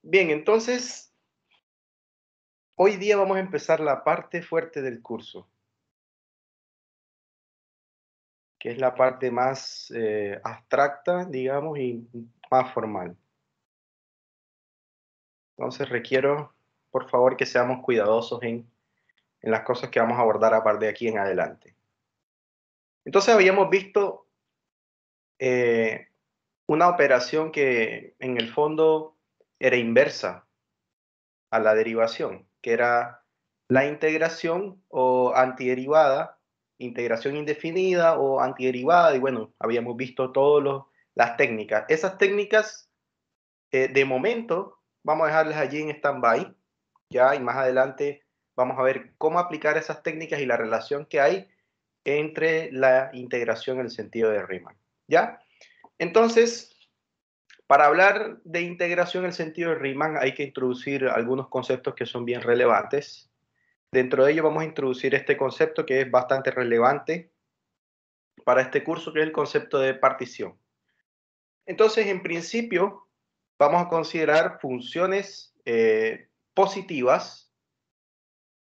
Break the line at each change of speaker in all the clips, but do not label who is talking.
Bien, entonces, hoy día vamos a empezar la parte fuerte del curso, que es la parte más abstracta, digamos, y más formal. Entonces, requiero, por favor, que seamos cuidadosos en las cosas que vamos a abordar a partir de aquí en adelante. Entonces, habíamos visto eh, una operación que en el fondo era inversa a la derivación, que era la integración o antiderivada, integración indefinida o antiderivada, y bueno, habíamos visto todas las técnicas. Esas técnicas, de momento, vamos a dejarlas allí en stand-by, ya, y más adelante vamos a ver cómo aplicar esas técnicas y la relación que hay entre la integración en el sentido de Riemann, ¿ya? Entonces, para hablar de integración en el sentido de Riemann hay que introducir algunos conceptos que son bien relevantes. Dentro de ello vamos a introducir este concepto que es bastante relevante para este curso, que es el concepto de partición. Entonces, en principio, vamos a considerar funciones positivas,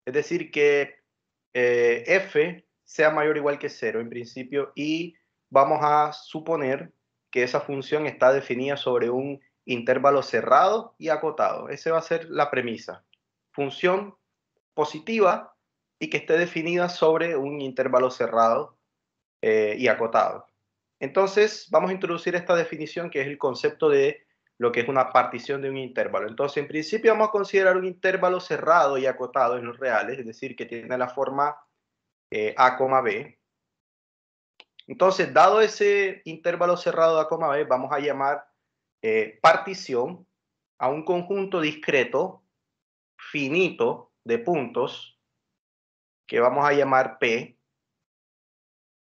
es decir, que f sea mayor o igual que cero en principio, y vamos a suponer que esa función está definida sobre un intervalo cerrado y acotado. Esa va a ser la premisa. Función positiva y que esté definida sobre un intervalo cerrado y acotado. Entonces, vamos a introducir esta definición que es el concepto de lo que es una partición de un intervalo. Entonces, en principio vamos a considerar un intervalo cerrado y acotado en los reales, es decir, que tiene la forma A, B. Entonces, dado ese intervalo cerrado A, B, vamos a llamar partición a un conjunto discreto, finito, de puntos, que vamos a llamar P,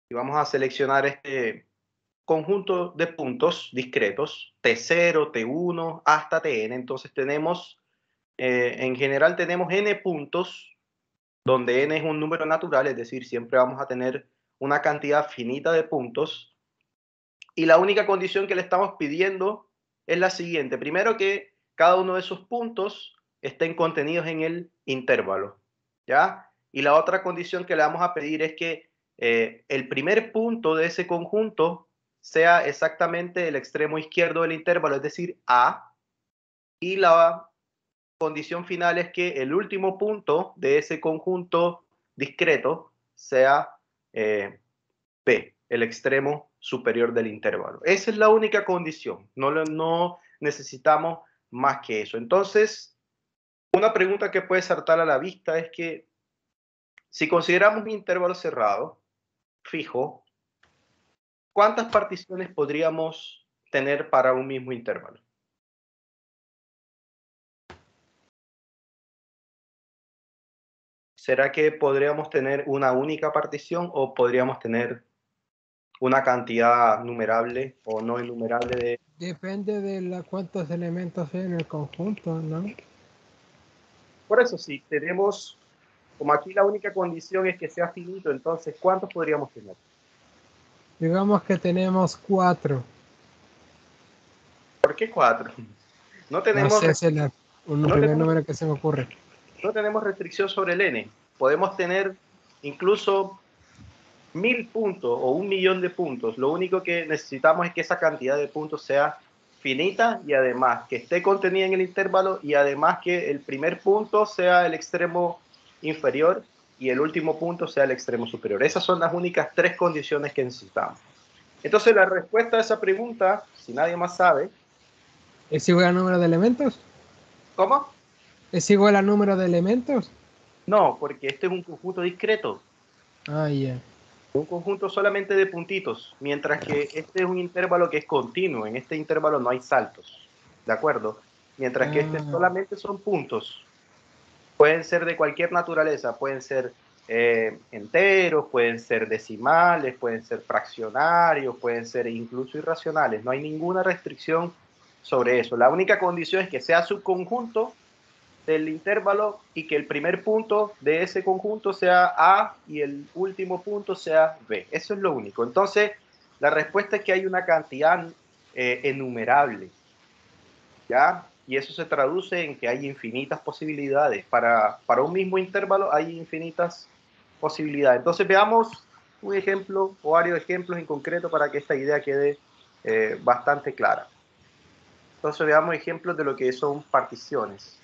y vamos a seleccionar este conjunto de puntos discretos, T0, T1, hasta Tn. Entonces tenemos, en general tenemos n puntos, donde n es un número natural, es decir, siempre vamos a tener una cantidad finita de puntos. Y la única condición que le estamos pidiendo es la siguiente. Primero, que cada uno de esos puntos estén contenidos en el intervalo, ¿ya? Y la otra condición que le vamos a pedir es que el primer punto de ese conjunto sea exactamente el extremo izquierdo del intervalo, es decir, A, y la condición final es que el último punto de ese conjunto discreto sea P, el extremo superior del intervalo. Esa es la única condición, no necesitamos más que eso. Entonces, una pregunta que puede saltar a la vista es que si consideramos un intervalo cerrado, fijo, ¿cuántas particiones podríamos tener para un mismo intervalo? ¿Será que podríamos tener una única partición o podríamos tener una cantidad numerable o no enumerable de...
Depende de cuántos elementos hay en el conjunto, ¿no?
Por eso, si tenemos, como aquí la única condición es que sea finito, entonces, ¿cuántos podríamos tener?
Digamos que tenemos 4.
¿Por qué 4? No
No
tenemos,
sé, es un
no
primer
tenemos,
número que se me ocurre.
no tenemos restricción sobre el n. Podemos tener incluso 1000 puntos o 1.000.000 de puntos. Lo único que necesitamos es que esa cantidad de puntos sea finita y además que esté contenida en el intervalo y además que el primer punto sea el extremo inferior y el último punto sea el extremo superior. Esas son las únicas 3 condiciones que necesitamos. Entonces la respuesta a esa pregunta, si nadie más sabe,
¿Es igual al número de elementos?
¿cómo?
¿Es igual al número de elementos?
No, porque este es un conjunto discreto,
Ah, ya.
un conjunto solamente de puntitos, mientras que este es un intervalo que es continuo. En este intervalo no hay saltos, ¿de acuerdo? Mientras que este
Ah,
solamente son puntos. Pueden ser de cualquier naturaleza, pueden ser enteros, pueden ser decimales, pueden ser fraccionarios, pueden ser incluso irracionales. No hay ninguna restricción sobre eso. La única condición es que sea subconjunto del intervalo y que el primer punto de ese conjunto sea A y el último punto sea B. Eso es lo único. Entonces, la respuesta es que hay una cantidad enumerable, ¿ya? y eso se traduce en que hay infinitas posibilidades. Para un mismo intervalo hay infinitas posibilidades. Entonces veamos un ejemplo o varios ejemplos en concreto para que esta idea quede bastante clara. Entonces veamos ejemplos de lo que son particiones.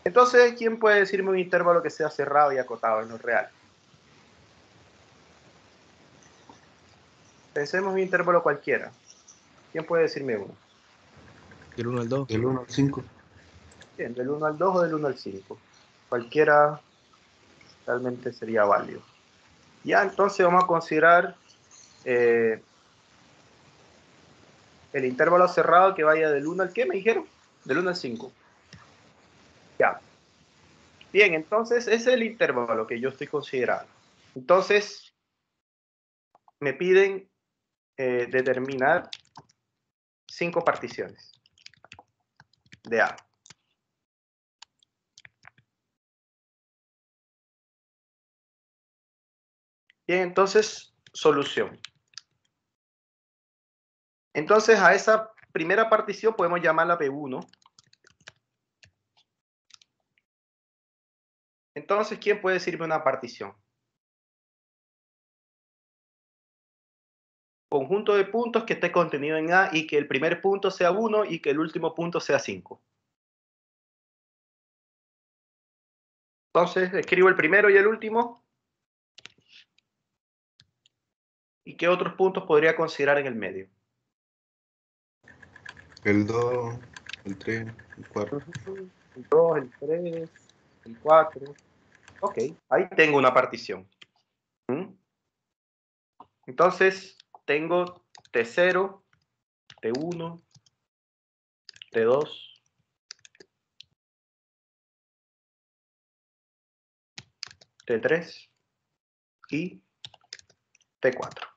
Entonces, ¿quién puede decirme un intervalo que sea cerrado y acotado en lo real? Pensemos en un intervalo cualquiera. ¿Quién puede decirme uno?
Del 1 al 2.
Del 1 al 5.
Bien, del 1 al 2 o del 1 al 5. Cualquiera realmente sería válido. Ya, entonces vamos a considerar el intervalo cerrado que vaya del 1 al ¿qué me dijeron? Del 1 al 5. Ya. Bien, entonces ese es el intervalo que yo estoy considerando. Entonces, me piden determinar 5 particiones de A. Bien, entonces, solución. Entonces, a esa primera partición podemos llamarla P1. Entonces, ¿quién puede decirme una partición? Conjunto de puntos que esté contenido en A y que el primer punto sea 1 y que el último punto sea 5. Entonces, escribo el primero y el último. ¿Y qué otros puntos podría considerar en el medio?
El 2, el 3, el 4.
El 2, el 3, el 4. Ok, ahí tengo una partición. Entonces, tengo T0, T1, T2, T3 y T4.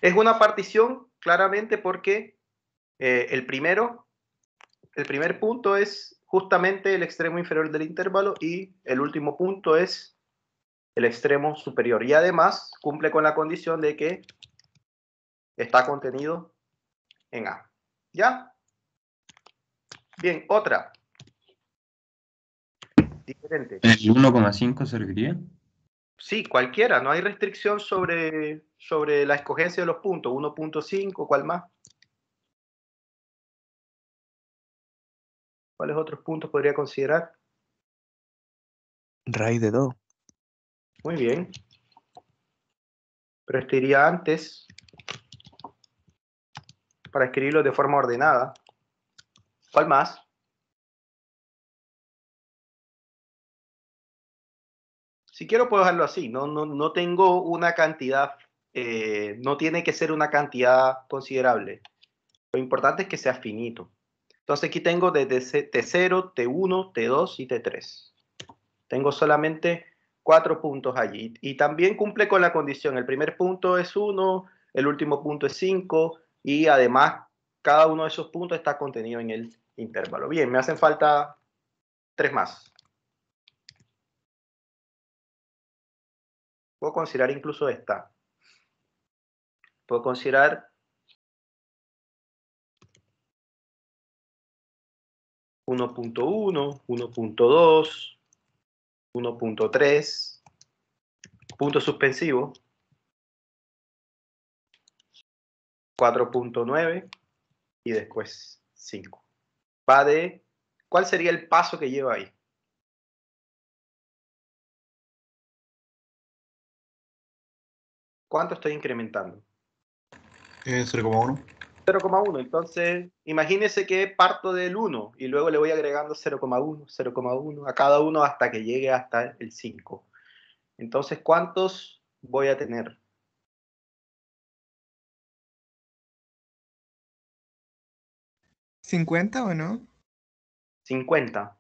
Es una partición claramente porque el primer punto es justamente el extremo inferior del intervalo y el último punto es el extremo superior. Y además cumple con la condición de que está contenido en A. ¿Ya? Bien, otra. Diferente.
¿El 1,5 serviría?
Sí, cualquiera. No hay restricción sobre la escogencia de los puntos. 1.5, ¿cuál más? ¿Cuáles otros puntos podría considerar?
Raíz de 2.
Muy bien. Pero este iría antes para escribirlo de forma ordenada. ¿Cuál más? Si quiero puedo dejarlo así. No tengo una cantidad, no tiene que ser una cantidad considerable. Lo importante es que sea finito. Entonces aquí tengo desde T0, T1, T2 y T3. Tengo solamente 4 puntos allí. Y también cumple con la condición. El primer punto es 1, el último punto es 5 y además cada uno de esos puntos está contenido en el intervalo. Bien, me hacen falta 3 más. Puedo considerar incluso esta. Puedo considerar 1.1, 1.2, 1.3, punto suspensivo, 4.9 y después 5. Va de, ¿cuál sería el paso que lleva ahí? ¿Cuánto estoy incrementando?
0,1.
0,1. Entonces, imagínese que parto del 1 y luego le voy agregando 0,1, 0,1 a cada uno hasta que llegue hasta el 5. Entonces, ¿cuántos voy a tener?
50 o no?
50.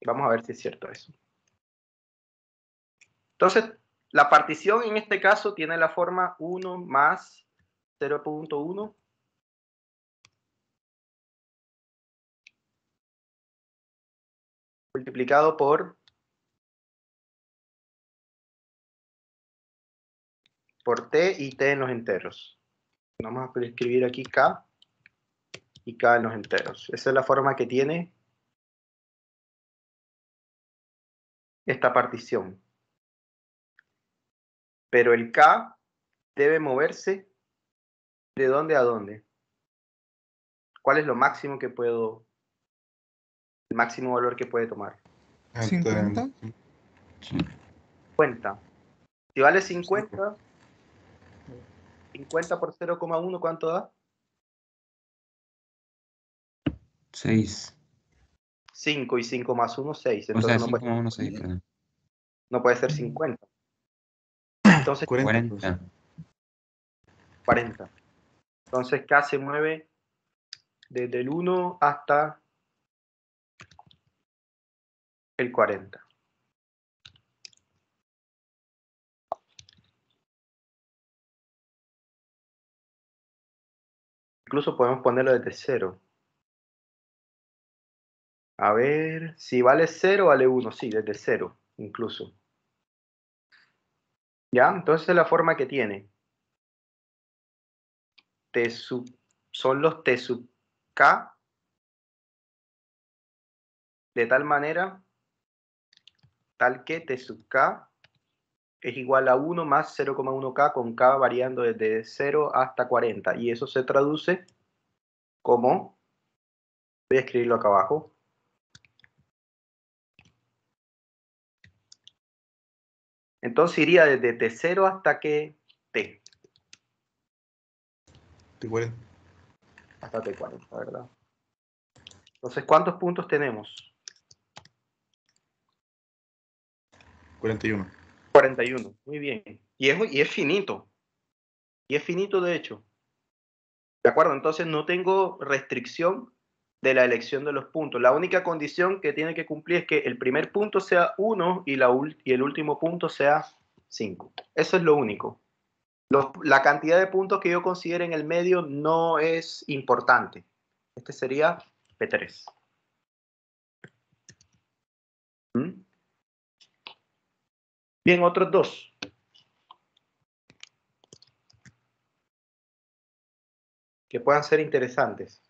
Vamos a ver si es cierto eso. Entonces, la partición en este caso tiene la forma 1 más 0.1 multiplicado por t y t en los enteros. Vamos a escribir aquí k y K en los enteros. Esa es la forma que tiene esta partición. Pero el K debe moverse ¿de dónde a dónde? ¿Cuál es lo máximo que puedo, el máximo valor que puede tomar?
50.
Sí.
50. Si vale 50, 50 por 0,1, ¿cuánto da?
6.
5 y 5 más 1, 6.
O sea,
Entonces no
5,16, perdón.
puede ser 50. Entonces
40.
40.
40. Entonces K se mueve desde el 1 hasta el 40. Incluso podemos ponerlo desde 0. A ver, si vale 0, vale 1. Sí, desde 0, incluso. ¿Ya? Entonces es la forma que tiene. Son los T sub K de tal manera, tal que T sub K es igual a 1 más 0,1K con K variando desde 0 hasta 40. Y eso se traduce como, voy a escribirlo acá abajo, entonces iría desde T0 hasta que T.
T40.
Hasta T40, ¿verdad? Entonces, ¿cuántos puntos tenemos?
41.
41. Muy bien. Y es finito. Y es finito, de hecho. ¿De acuerdo? Entonces no tengo restricción de la elección de los puntos. La única condición que tiene que cumplir es que el primer punto sea 1 y el último punto sea 5. Eso es lo único. La cantidad de puntos que yo considere en el medio no es importante. Este sería P3. ¿Mm? Bien, otros dos. Que puedan ser interesantes.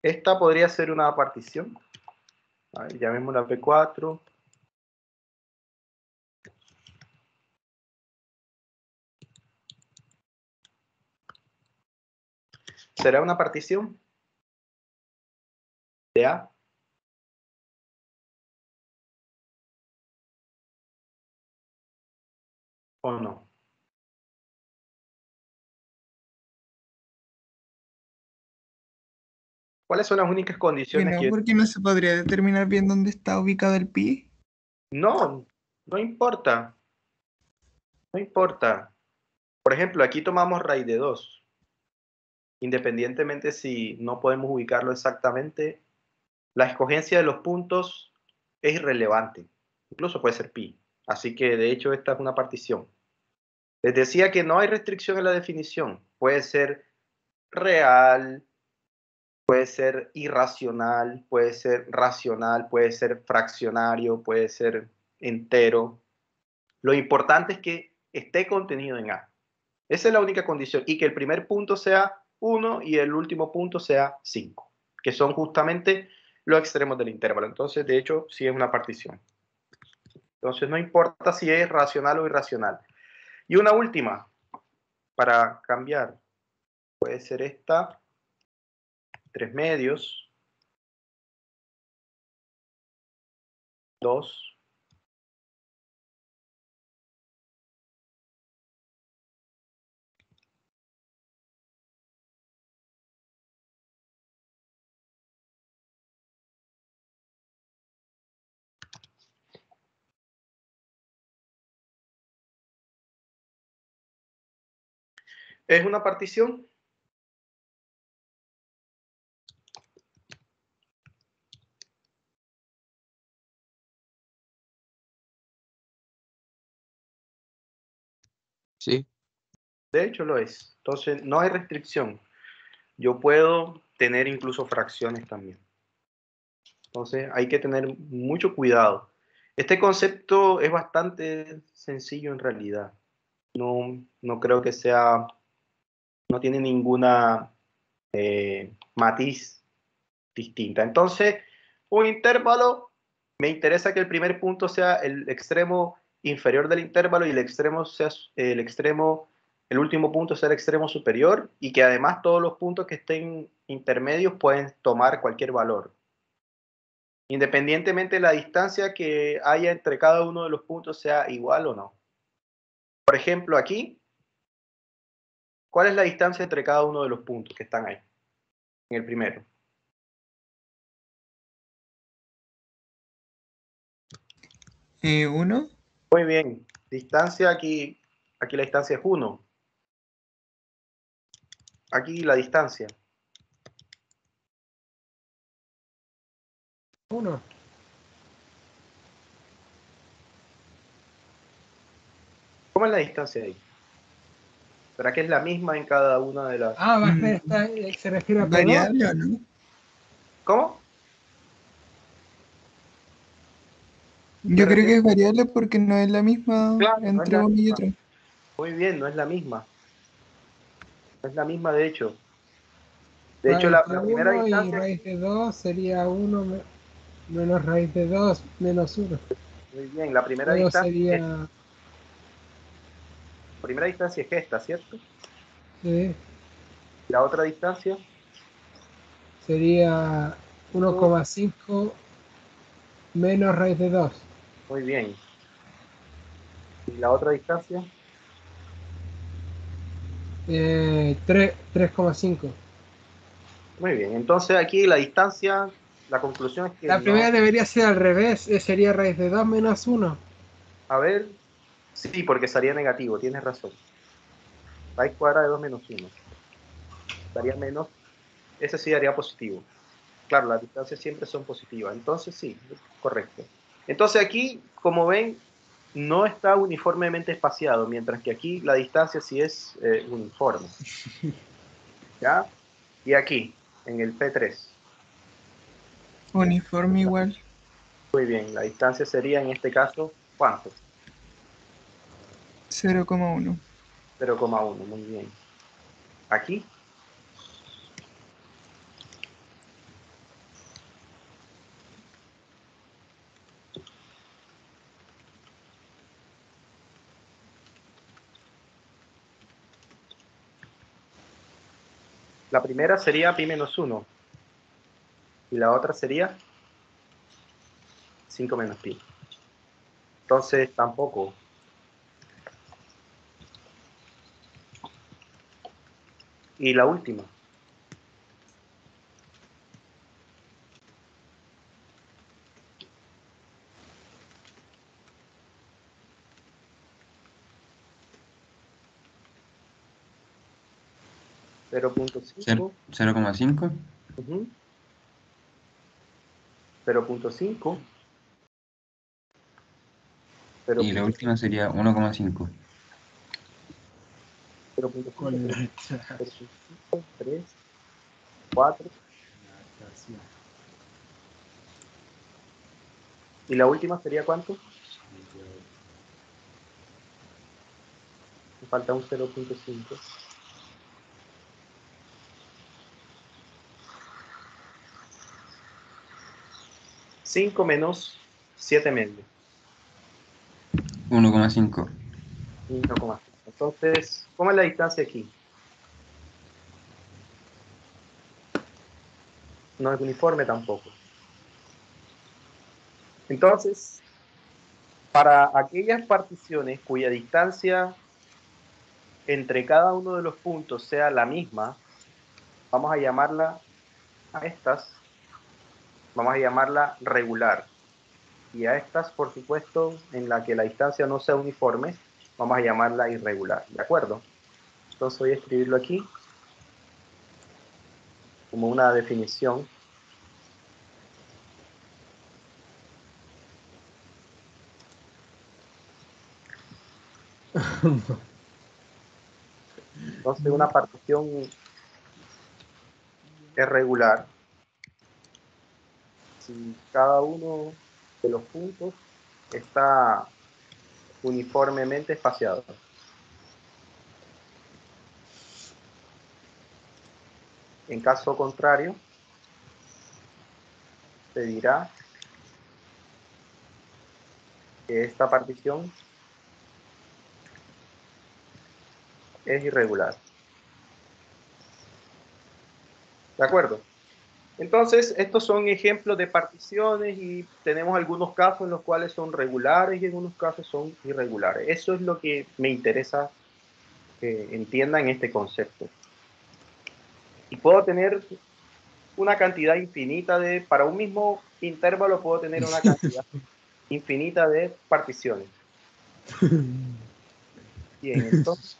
Esta podría ser una partición. A ver, llamémosla P4. ¿Será una partición de A? ¿O no? ¿Cuáles son las únicas
Que
condiciones
no,
que...
porque no se podría determinar bien dónde está ubicado el pi.
No, no importa. No importa. Por ejemplo, aquí tomamos raíz de 2. Independientemente si no podemos ubicarlo exactamente, la escogencia de los puntos es irrelevante. Incluso puede ser pi. Así que, de hecho, esta es una partición. Les decía que no hay restricción en la definición. Puede ser real, puede ser irracional, puede ser racional, puede ser fraccionario, puede ser entero. Lo importante es que esté contenido en A. Esa es la única condición. Y que el primer punto sea 1 y el último punto sea 5, que son justamente los extremos del intervalo. Entonces, de hecho, sí es una partición. Entonces, no importa si es racional o irracional. Y una última, para cambiar, puede ser esta, 3 medios, 2. ¿Es una partición?
Sí.
De hecho lo es. Entonces no hay restricción. Yo puedo tener incluso fracciones también. Entonces hay que tener mucho cuidado. Este concepto es bastante sencillo en realidad. No creo que sea No tiene ninguna matiz distinta. Entonces, un intervalo, me interesa que el primer punto sea el extremo inferior del intervalo y el extremo sea el último punto sea el extremo superior, y que además todos los puntos que estén intermedios pueden tomar cualquier valor, independientemente de la distancia que haya entre cada uno de los puntos sea igual o no. Por ejemplo, aquí, ¿cuál es la distancia entre cada uno de los puntos que están ahí? En el primero.
¿Uno?
Muy bien. Distancia aquí la distancia es 1. Aquí la distancia.
1.
¿Cómo es la distancia ahí? ¿Será que es la misma en cada una de las...?
Ah, va a ser se refiere a P2.
¿Variable o no?
¿Cómo?
Yo creo que es variable porque no es la misma
Claro, no es
entre
la
uno y
misma.
otro.
Muy bien, no es la misma. No es la misma, de hecho. De hecho, la
Raíz de
primera
1 y
distancia...
raíz de 2 sería 1 menos raíz de 2 menos 1.
Muy bien, la primera
Luego
distancia
sería
es esta, ¿cierto?
sí,
La otra distancia...
sería 1,5 menos raíz de 2.
Muy bien. ¿Y la otra distancia?
3,5.
Muy bien. Entonces aquí la distancia, la conclusión es que
La
no...
primera debería ser al revés, sería raíz de 2 menos 1.
A ver, sí, porque sería negativo, tienes razón. Raíz cuadrada de 2 menos 1. Daría menos, ese sí daría positivo. Claro, las distancias siempre son positivas. Entonces sí, correcto. Entonces aquí, como ven, no está uniformemente espaciado, mientras que aquí la distancia sí es uniforme. ¿Ya? Y aquí, en el P3.
Uniforme igual.
Muy bien, la distancia sería en este caso, ¿cuánto?
0,1.
0,1, muy bien. Aquí, la primera sería pi menos 1 y la otra sería 5 menos pi. Entonces tampoco. Y la última.
Cero-
0.5.
0,5.
Ujú. 0.5.
Y la última sería 1,5.
0.5, 3, 4. ¿Y la última sería cuánto? Me falta un 0.5. 5 menos 7 medio.
1,5.
1,5. Entonces, ¿cómo es la distancia aquí? No es uniforme tampoco. Entonces, para aquellas particiones cuya distancia entre cada uno de los puntos sea la misma, vamos a llamarla a estas, vamos a llamarla regular. Y a estas, por supuesto, en la que la distancia no sea uniforme, vamos a llamarla irregular. ¿De acuerdo? Entonces voy a escribirlo aquí como una definición. Entonces una partición es regular si cada uno de los puntos está uniformemente espaciado. En caso contrario, se dirá que esta partición es irregular. ¿De acuerdo? Entonces, estos son ejemplos de particiones y tenemos algunos casos en los cuales son regulares y en algunos casos son irregulares. Eso es lo que me interesa que entiendan este concepto. Y puedo tener una cantidad infinita de, para un mismo intervalo puedo tener una cantidad infinita de particiones. Bien, entonces,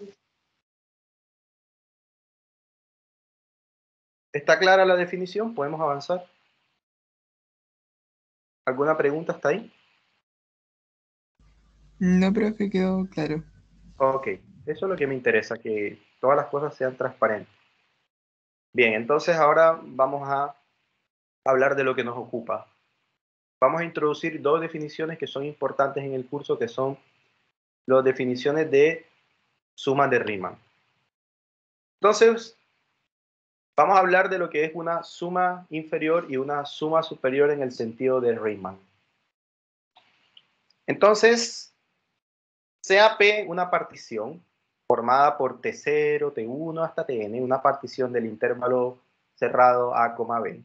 ¿está clara la definición? ¿Podemos avanzar? ¿Alguna pregunta hasta ahí?
No, profe, quedó claro.
Ok, eso es lo que me interesa, que todas las cosas sean transparentes. Bien, entonces ahora vamos a hablar de lo que nos ocupa. Vamos a introducir dos definiciones que son importantes en el curso, que son las definiciones de suma de Riemann. Entonces, vamos a hablar de lo que es una suma inferior y una suma superior en el sentido de Riemann. Entonces, sea P una partición formada por T0, T1 hasta Tn, una partición del intervalo cerrado A, B.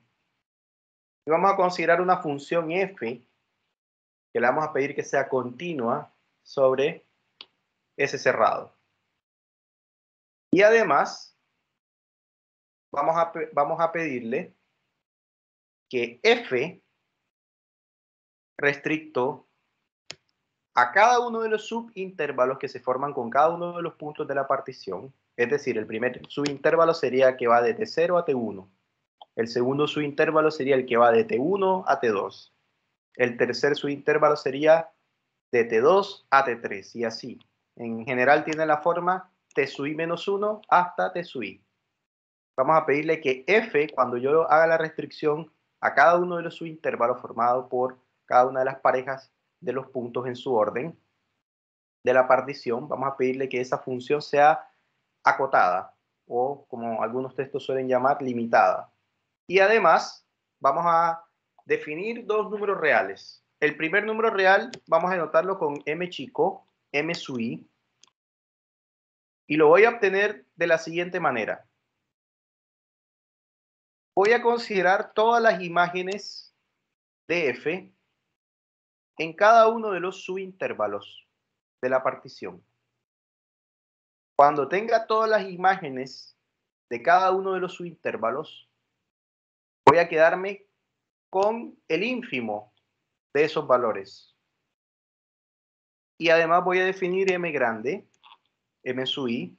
Y vamos a considerar una función f que le vamos a pedir que sea continua sobre ese cerrado. Y además, vamos a pedirle que f restricto a cada uno de los subintervalos que se forman con cada uno de los puntos de la partición. Es decir, el primer subintervalo sería que va de T0 a T1. El segundo subintervalo sería el que va de T1 a T2. El tercer subintervalo sería de T2 a T3 y así. En general tiene la forma T sub i menos 1 hasta T sub i. Vamos a pedirle que f, cuando yo haga la restricción a cada uno de los subintervalos formados por cada una de las parejas de los puntos en su orden de la partición, vamos a pedirle que esa función sea acotada o, como algunos textos suelen llamar, limitada. Y además vamos a definir dos números reales. El primer número real vamos a anotarlo con m chico, m sub i, y lo voy a obtener de la siguiente manera. Voy a considerar todas las imágenes de f en cada uno de los subintervalos de la partición. Cuando tenga todas las imágenes de cada uno de los subintervalos, voy a quedarme con el ínfimo de esos valores. Y además voy a definir m grande, m sub i.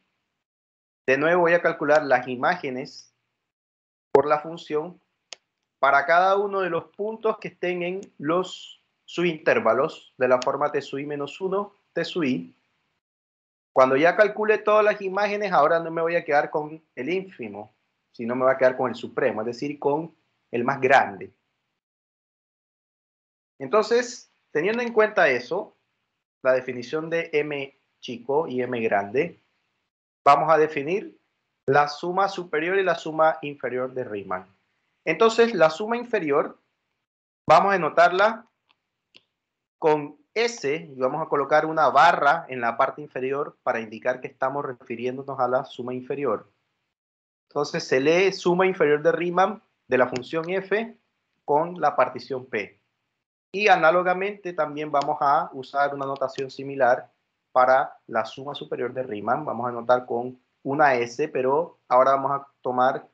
De nuevo voy a calcular las imágenes por la función para cada uno de los puntos que estén en los subintervalos de la forma t sub i menos 1, t sub i. Cuando ya calcule todas las imágenes, ahora no me voy a quedar con el ínfimo, sino me voy a quedar con el supremo, es decir, con el más grande. Entonces, teniendo en cuenta eso, la definición de m chico y m grande, vamos a definir la suma superior y la suma inferior de Riemann. Entonces, la suma inferior, vamos a anotarla con S y vamos a colocar una barra en la parte inferior para indicar que estamos refiriéndonos a la suma inferior. Entonces, se lee suma inferior de Riemann de la función f con la partición P. Y análogamente también vamos a usar una notación similar para la suma superior de Riemann. Vamos a anotar con una S, pero ahora vamos a tomar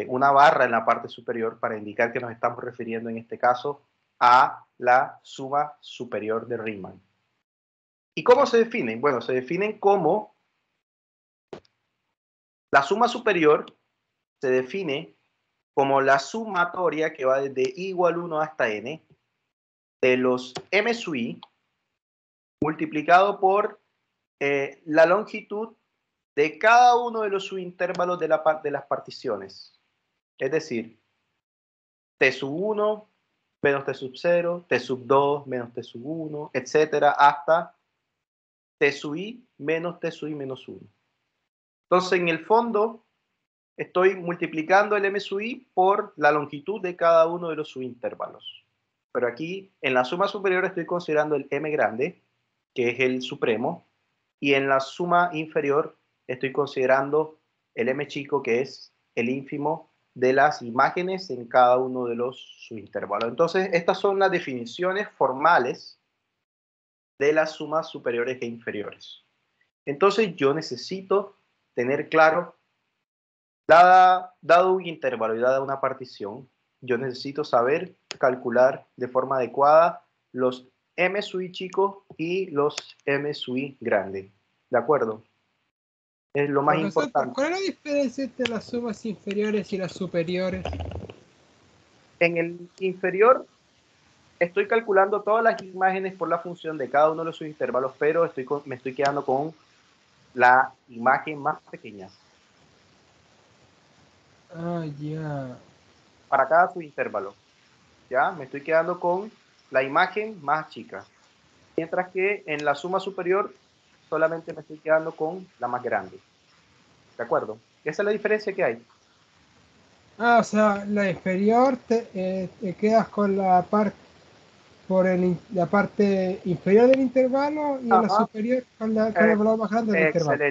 una barra en la parte superior para indicar que nos estamos refiriendo en este caso a la suma superior de Riemann. ¿Y cómo se definen? Bueno, se definen como la suma superior se define como la sumatoria que va desde i igual 1 hasta n de los m sub i multiplicado por la longitud de cada uno de los subintervalos de las particiones. Es decir, t sub 1 menos t sub 0, t sub 2 menos t sub 1, etcétera, hasta t sub i menos t sub i menos 1. Entonces, en el fondo, estoy multiplicando el m sub i por la longitud de cada uno de los subintervalos. Pero aquí, en la suma superior, estoy considerando el m grande, que es el supremo, y en la suma inferior estoy considerando el m chico, que es el ínfimo de las imágenes en cada uno de los subintervalos. Entonces, estas son las definiciones formales de las sumas superiores e inferiores. Entonces, yo necesito tener claro, dado un intervalo y dada una partición, yo necesito saber calcular de forma adecuada los m sub i chicos y los m sub i grande. ¿De acuerdo? Es lo más
Profesor,
importante.
¿cuál es la diferencia entre las sumas inferiores y las superiores?
En el inferior estoy calculando todas las imágenes por la función de cada uno de los subintervalos, pero me estoy quedando con la imagen más pequeña.
Ah, ya.
Para cada subintervalo. ¿Ya? Me estoy quedando con la imagen más chica. Mientras que en la suma superior solamente me estoy quedando con la más grande. ¿De acuerdo? Esa es la diferencia que hay.
Ah, o sea, la inferior te quedas con la parte la parte inferior del intervalo y en la
Ajá.
superior con el valor más grande del intervalo.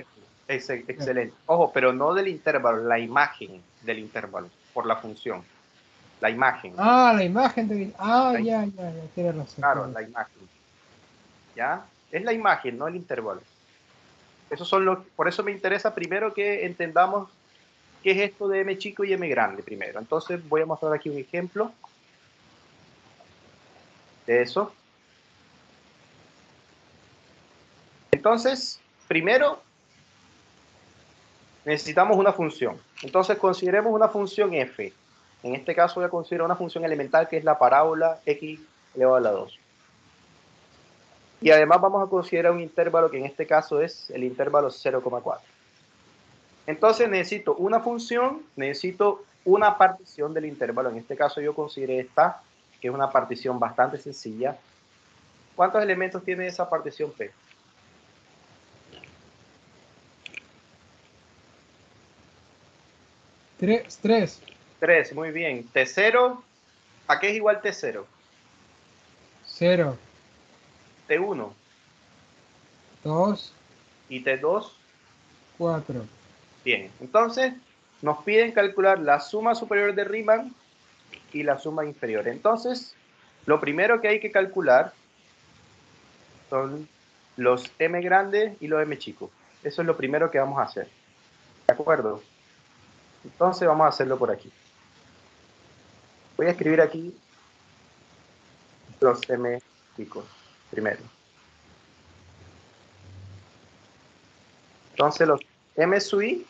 Excelente. Excelente. Ojo, pero no del intervalo, la imagen del intervalo, por la función. La imagen.
Ah, la imagen del... Ah,
La-
ya, tienes razón.
Claro,
Tienes
la
razón.
imagen. ¿Ya? Es la imagen, no el intervalo. Por eso me interesa primero que entendamos qué es esto de m chico y m grande primero. Entonces voy a mostrar aquí un ejemplo de eso. Entonces, primero necesitamos una función. Entonces consideremos una función f. En este caso voy a considerar una función elemental que es la parábola x elevado a la 2. Y además vamos a considerar un intervalo que en este caso es el intervalo 0,4. Entonces necesito una función, necesito una partición del intervalo. En este caso yo consideré esta, que es una partición bastante sencilla. ¿Cuántos elementos tiene esa partición P?
3.
3, muy bien. T0, ¿a qué es igual T0?
0.
T1.
2.
Y T2.
4.
Bien, entonces nos piden calcular la suma superior de Riemann y la suma inferior. Entonces, lo primero que hay que calcular son los m grandes y los m chicos. Eso es lo primero que vamos a hacer. ¿De acuerdo? Entonces vamos a hacerlo por aquí. Voy a escribir aquí los m chicos primero. Entonces los m sub i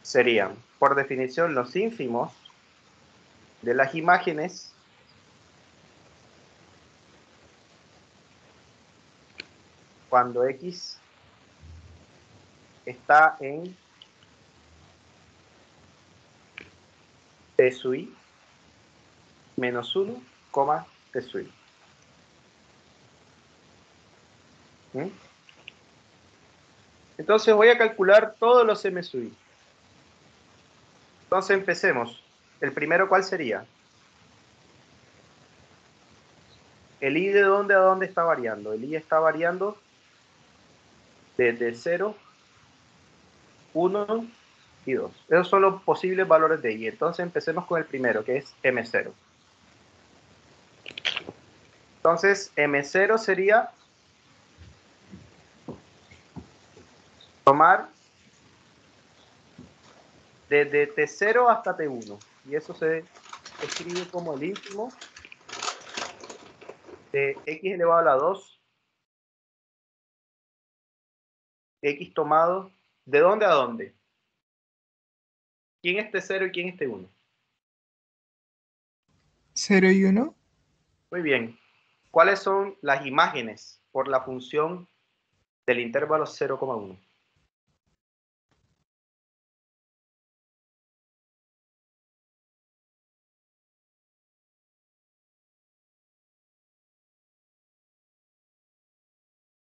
serían, por definición, los ínfimos de las imágenes cuando x está en t sub i menos 1, t sub i. ¿Mm? Entonces voy a calcular todos los m sub i. Entonces empecemos. El primero, ¿cuál sería? El i de dónde a dónde está variando. El i está variando desde 0, 1 y 2. Esos son los posibles valores de i. Entonces empecemos con el primero, que es m0. Entonces m0 sería tomar desde t0 hasta t1. Y eso se escribe como el ínfimo de x elevado a la 2, x tomado, ¿de dónde a dónde? ¿Quién es t0 y quién es t1?
0 y 1.
Muy bien. ¿Cuáles son las imágenes por la función del intervalo 0,1?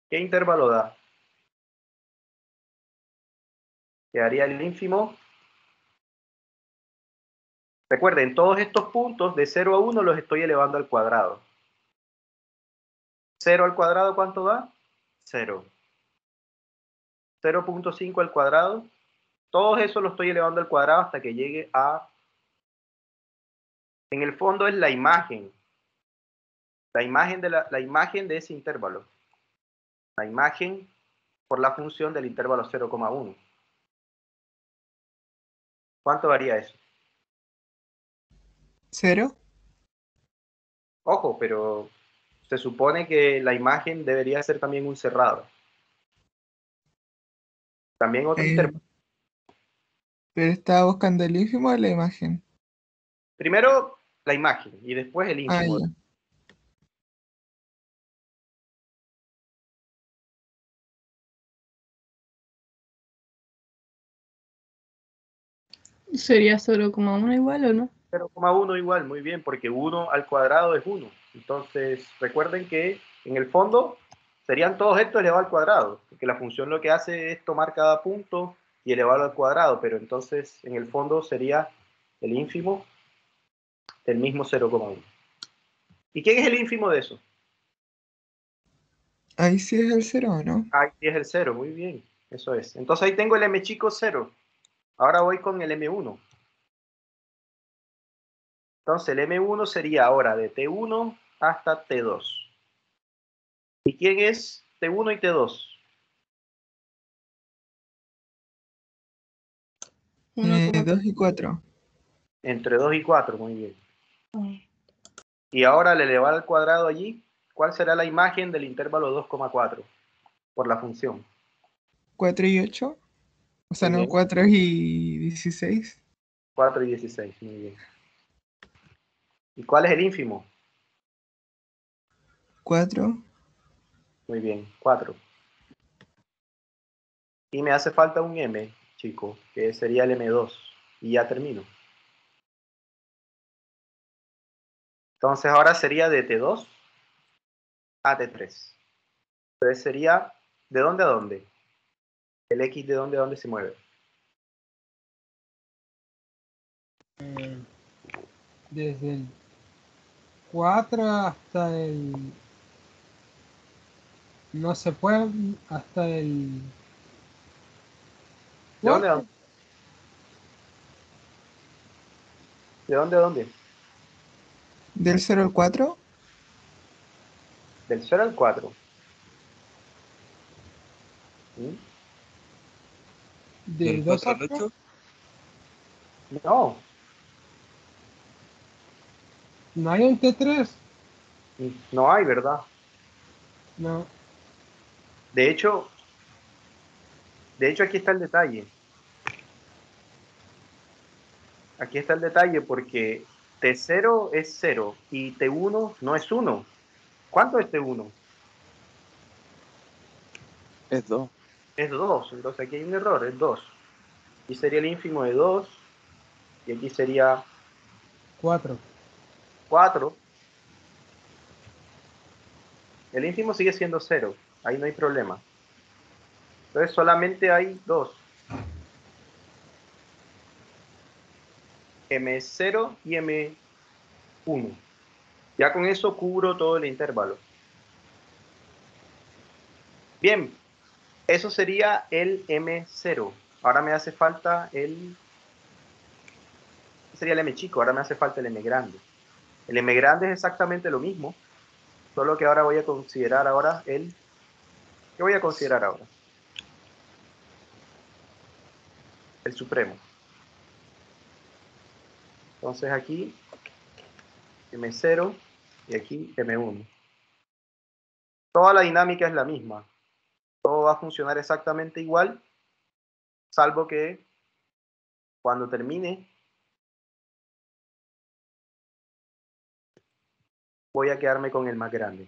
¿Qué intervalo da? Quedaría el ínfimo Recuerden, todos estos puntos de 0 a 1 los estoy elevando al cuadrado. 0 al cuadrado, ¿cuánto da? 0. 0.5 al cuadrado. Todos esos los estoy elevando al cuadrado hasta que llegue a... En el fondo es la imagen. La imagen de ese intervalo. La imagen por la función del intervalo 0,1. ¿Cuánto varía eso?
0.
Ojo, pero se supone que la imagen debería ser también un cerrado. También otro intervalo.
Pero estaba buscando el ínfimo de la imagen.
Primero la imagen y después el ínfimo.
Ya.
¿Sería 0,1 igual o no?
0,1 igual, muy bien, porque 1 al cuadrado es 1. Entonces, recuerden que en el fondo serían todos estos elevados al cuadrado, porque la función lo que hace es tomar cada punto y elevarlo al cuadrado, pero entonces en el fondo sería el ínfimo del mismo 0,1. ¿Y quién es el ínfimo de eso?
Ahí sí es el 0, ¿no?
Ahí sí es el 0, muy bien, eso es. Entonces ahí tengo el m chico 0. Ahora voy con el m1. Entonces el m1 sería ahora de t1 hasta t2. ¿Y quién es t1 y t2?
2 y 4.
Entre 2 y 4, muy bien.
Ah.
Y ahora al elevar al cuadrado allí, ¿cuál será la imagen del intervalo 2,4 por la función?
4 y 8. O sea,
Muy
no,
bien.
4 y 16.
4 y 16, muy bien. ¿Y cuál es el ínfimo?
4.
Muy bien, 4. Y me hace falta un m, chico, que sería el m2. Y ya termino. Entonces ahora sería de t2 a t3. Entonces sería, ¿de dónde a dónde? El x de dónde a dónde se mueve.
Desde el 4 hasta el... No se puede hasta el...
¿De dónde a
4.
dónde? ¿De dónde a dónde?
Del 0 al 4.
Del 0 al 4. ¿Mm?
Del
¿Del
2
4
al
al 8?
No,
¿No hay un T3?
no hay, ¿verdad?
No.
De hecho aquí está el detalle. Aquí está el detalle porque T0 es 0 y T1 no es 1. ¿Cuánto es T1?
Es 2.
Es 2. Entonces aquí hay un error, es 2. Aquí sería el ínfimo de 2 y aquí sería
4.
4. El ínfimo sigue siendo 0. Ahí no hay problema. Entonces solamente hay 2. M0 y M1. Ya con eso cubro todo el intervalo. Bien, eso sería el M0. Ahora me hace falta el... sería el M chico, ahora me hace falta el M grande. El M grande es exactamente lo mismo, solo que ahora voy a considerar ahora el... ¿Qué voy a considerar ahora? El supremo. Entonces aquí M0 y aquí M1. Toda la dinámica es la misma. Todo va a funcionar exactamente igual, salvo que cuando termine voy a quedarme con el más grande.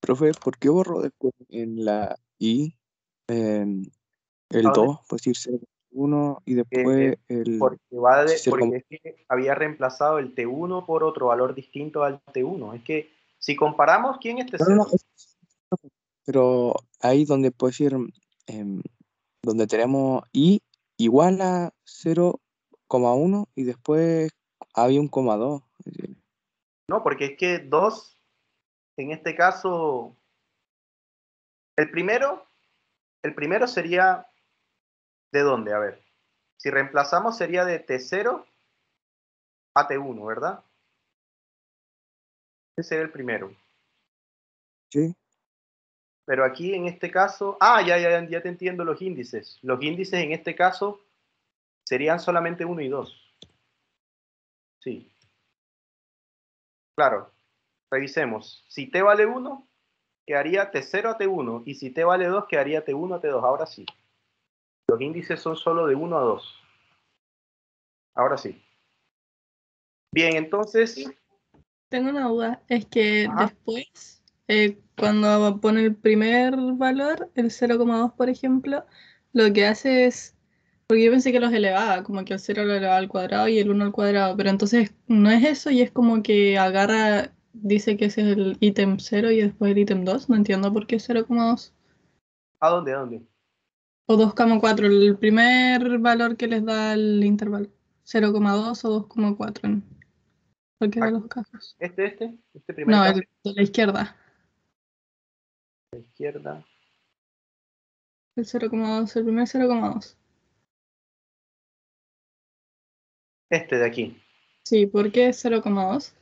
Profe, ¿por qué borró después en la I el
¿A dónde?
2? Pues decir 0,1 y después el
Porque
0,1.
es que había reemplazado el T1 por otro valor distinto al T1. Es que Si comparamos, ¿quién es
No, no,
T0?
no, pero ahí donde puedes decir, donde tenemos I igual a 0,1 y después había un coma 2.
No, porque es que 2, en este caso, el primero sería ¿de dónde? A ver, si reemplazamos sería de T0 a T1, ¿verdad? Ese sería el primero.
Sí,
Pero aquí en este caso, ya te entiendo los índices. Los índices en este caso serían solamente 1 y 2. Sí, claro. Revisemos. Si T vale 1, quedaría T0 a T1. Y si T vale 2, quedaría T1 a T2. Ahora sí. Los índices son solo de 1 a 2. Ahora sí. Bien, entonces...
Tengo una duda, es que
Ajá.
después, cuando pone el primer valor, el 0,2 por ejemplo, lo que hace es, porque yo pensé que los elevaba, como que el 0 lo elevaba al cuadrado y el 1 al cuadrado, pero entonces no es eso y es como que agarra, dice que ese es el ítem 0 y después el ítem 2, no entiendo por qué 0,2
¿A dónde? ¿A dónde?
o 2,4, el primer valor que les da el intervalo, 0,2 o 2,4 en cualquiera de
Aquí.
los casos.
Este primer
No,
caso.
el de la izquierda.
A la izquierda.
El 0,2, el primer 0,2.
Este de aquí.
Sí, ¿por qué 0,2?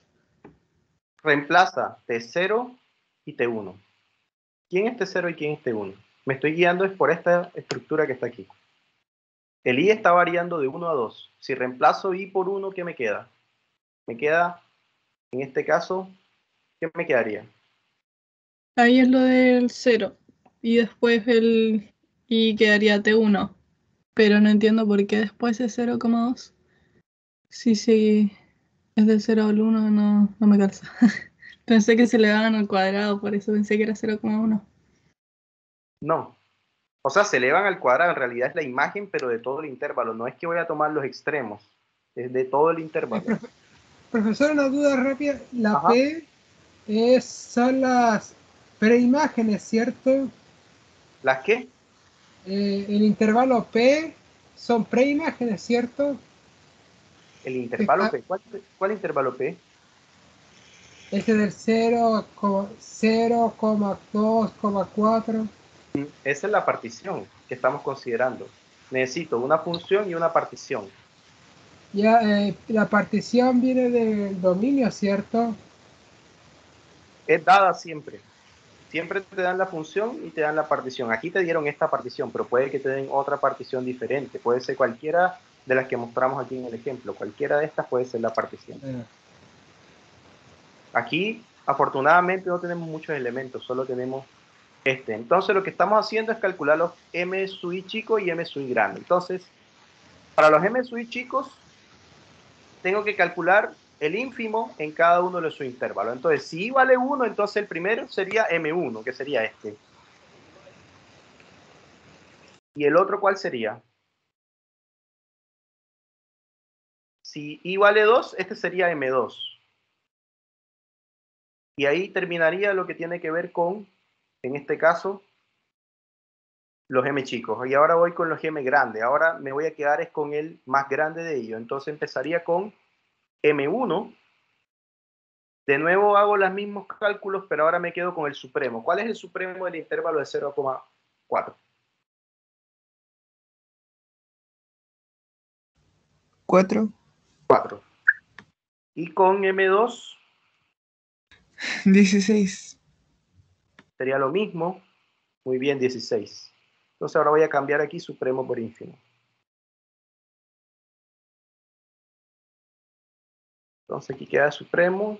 Reemplaza T0 y T1. ¿Quién es T0 y quién es T1? Me estoy guiando es por esta estructura que está aquí. El I está variando de 1 a 2. Si reemplazo I por 1, ¿qué me queda? Me queda, en este caso, ¿qué me quedaría?
Ahí es lo del 0. Y después el y quedaría T1. Pero no entiendo por qué después es 0,2. Sí, sí, es del 0 al 1, no me calza. Pensé que se le daban al cuadrado, por eso pensé que era 0,1.
No. O sea, se elevan al cuadrado. En realidad es la imagen, pero de todo el intervalo. No es que voy a tomar los extremos. Es de todo el intervalo.
Profesor, una duda rápida. La
Ajá.
P son las preimágenes, ¿cierto?
¿Las qué?
El intervalo P son preimágenes, ¿cierto?
El intervalo P. ¿Cuál intervalo P?
Este del 0,2,4.
Esa es la partición que estamos considerando. Necesito una función y una partición.
Ya, la partición viene del dominio, ¿cierto?
Es dada siempre. Siempre te dan la función y te dan la partición. Aquí te dieron esta partición, pero puede que te den otra partición diferente. Puede ser cualquiera de las que mostramos aquí en el ejemplo. Cualquiera de estas puede ser la partición. Aquí, afortunadamente, no tenemos muchos elementos, solo tenemos este. Entonces, lo que estamos haciendo es calcular los m sub i chico y m sub i grande. Entonces, para los m sub i chicos, tengo que calcular el ínfimo en cada uno de sus intervalos. Entonces, si i vale 1, entonces el primero sería m1, que sería este. ¿Y el otro cuál sería? Si i vale 2, este sería m2. Y ahí terminaría lo que tiene que ver con, en este caso, los m chicos. Y ahora voy con los m grandes. Ahora me voy a quedar es con el más grande de ellos. Entonces empezaría con m1. De nuevo hago los mismos cálculos, pero ahora me quedo con el supremo. ¿Cuál es el supremo del intervalo de 0,4?
4,
4. Y con M2
16.
sería lo mismo. Muy bien, 16. Entonces ahora voy a cambiar aquí supremo por ínfimo. Entonces aquí queda supremo,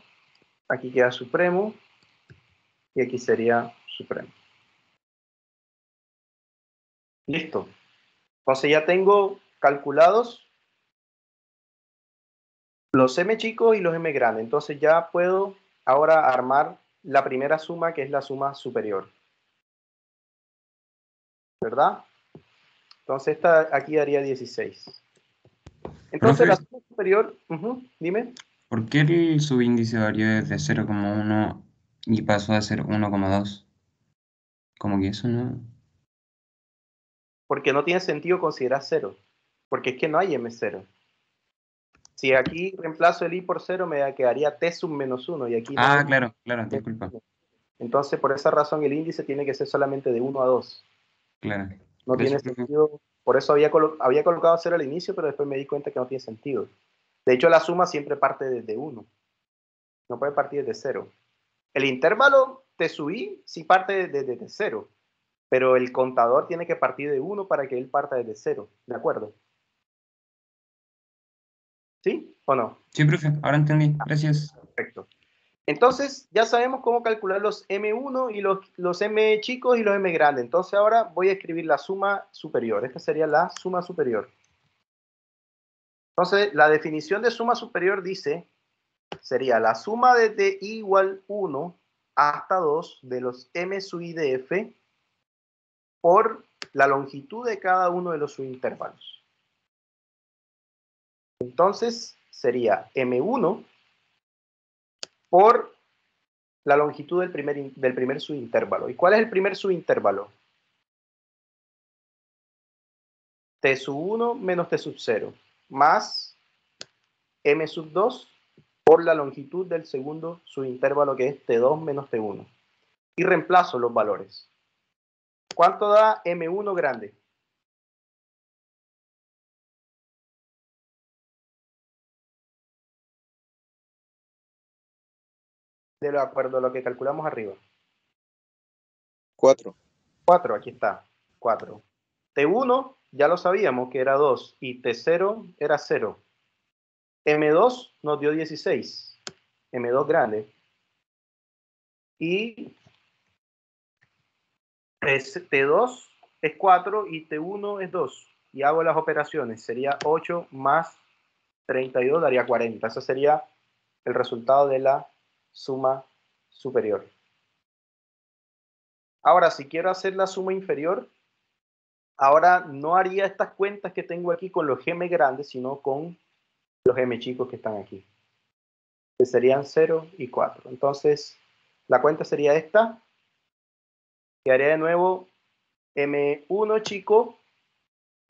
aquí queda supremo, y aquí sería supremo. Listo. Entonces ya tengo calculados los m chicos y los m grandes. Entonces ya puedo ahora armar la primera suma, que es la suma superior. ¿Verdad? Entonces esta aquí daría 16. Entonces
Profe,
la suma superior, dime.
¿por qué el subíndice varió desde 0,1 Y pasó a ser 1,2. Como que eso no...
Porque no tiene sentido considerar 0. Porque es que no hay M0. Si aquí reemplazo el I por 0, me quedaría T sub menos 1. Y aquí no
Ah,
hay.
claro, disculpa.
Entonces, por esa razón, el índice tiene que ser solamente de 1 a 2.
Claro.
No tiene
Gracias, profe.
sentido. Por eso había colocado 0 al inicio, pero después me di cuenta que no tiene sentido. De hecho, la suma siempre parte desde 1. No puede partir desde 0. El intervalo T sub I sí parte desde 0. Pero el contador tiene que partir de 1 para que él parta desde 0. ¿De acuerdo? ¿Sí o no?
Sí, profe, ahora entendí. Gracias.
Perfecto. Entonces, ya sabemos cómo calcular los M1 y los M chicos y los M grandes. Entonces, ahora voy a escribir la suma superior. Esta sería la suma superior. Entonces, la definición de suma superior dice, sería la suma desde I igual 1 hasta 2 de los M sub I de F por la longitud de cada uno de los subintervalos. Entonces, sería M1 por la longitud del primer subintervalo. ¿Y cuál es el primer subintervalo? T sub 1 menos T sub 0, más M sub 2 por la longitud del segundo subintervalo, que es T2 menos T1. Y reemplazo los valores. ¿Cuánto da M1 grande? De acuerdo a lo que calculamos arriba.
4.
4, aquí está. 4. T1 ya lo sabíamos que era 2 y T0 era 0. M2 nos dio 16. M2 grande. Y T2 es 4 y T1 es 2. Y hago las operaciones. Sería 8 más 32 daría 40. Ese sería el resultado de la suma superior. Ahora, si quiero hacer la suma inferior, ahora no haría estas cuentas que tengo aquí con los M grandes, sino con los M chicos que están aquí, que serían 0 y 4. Entonces, la cuenta sería esta. Quedaría de nuevo M1 chico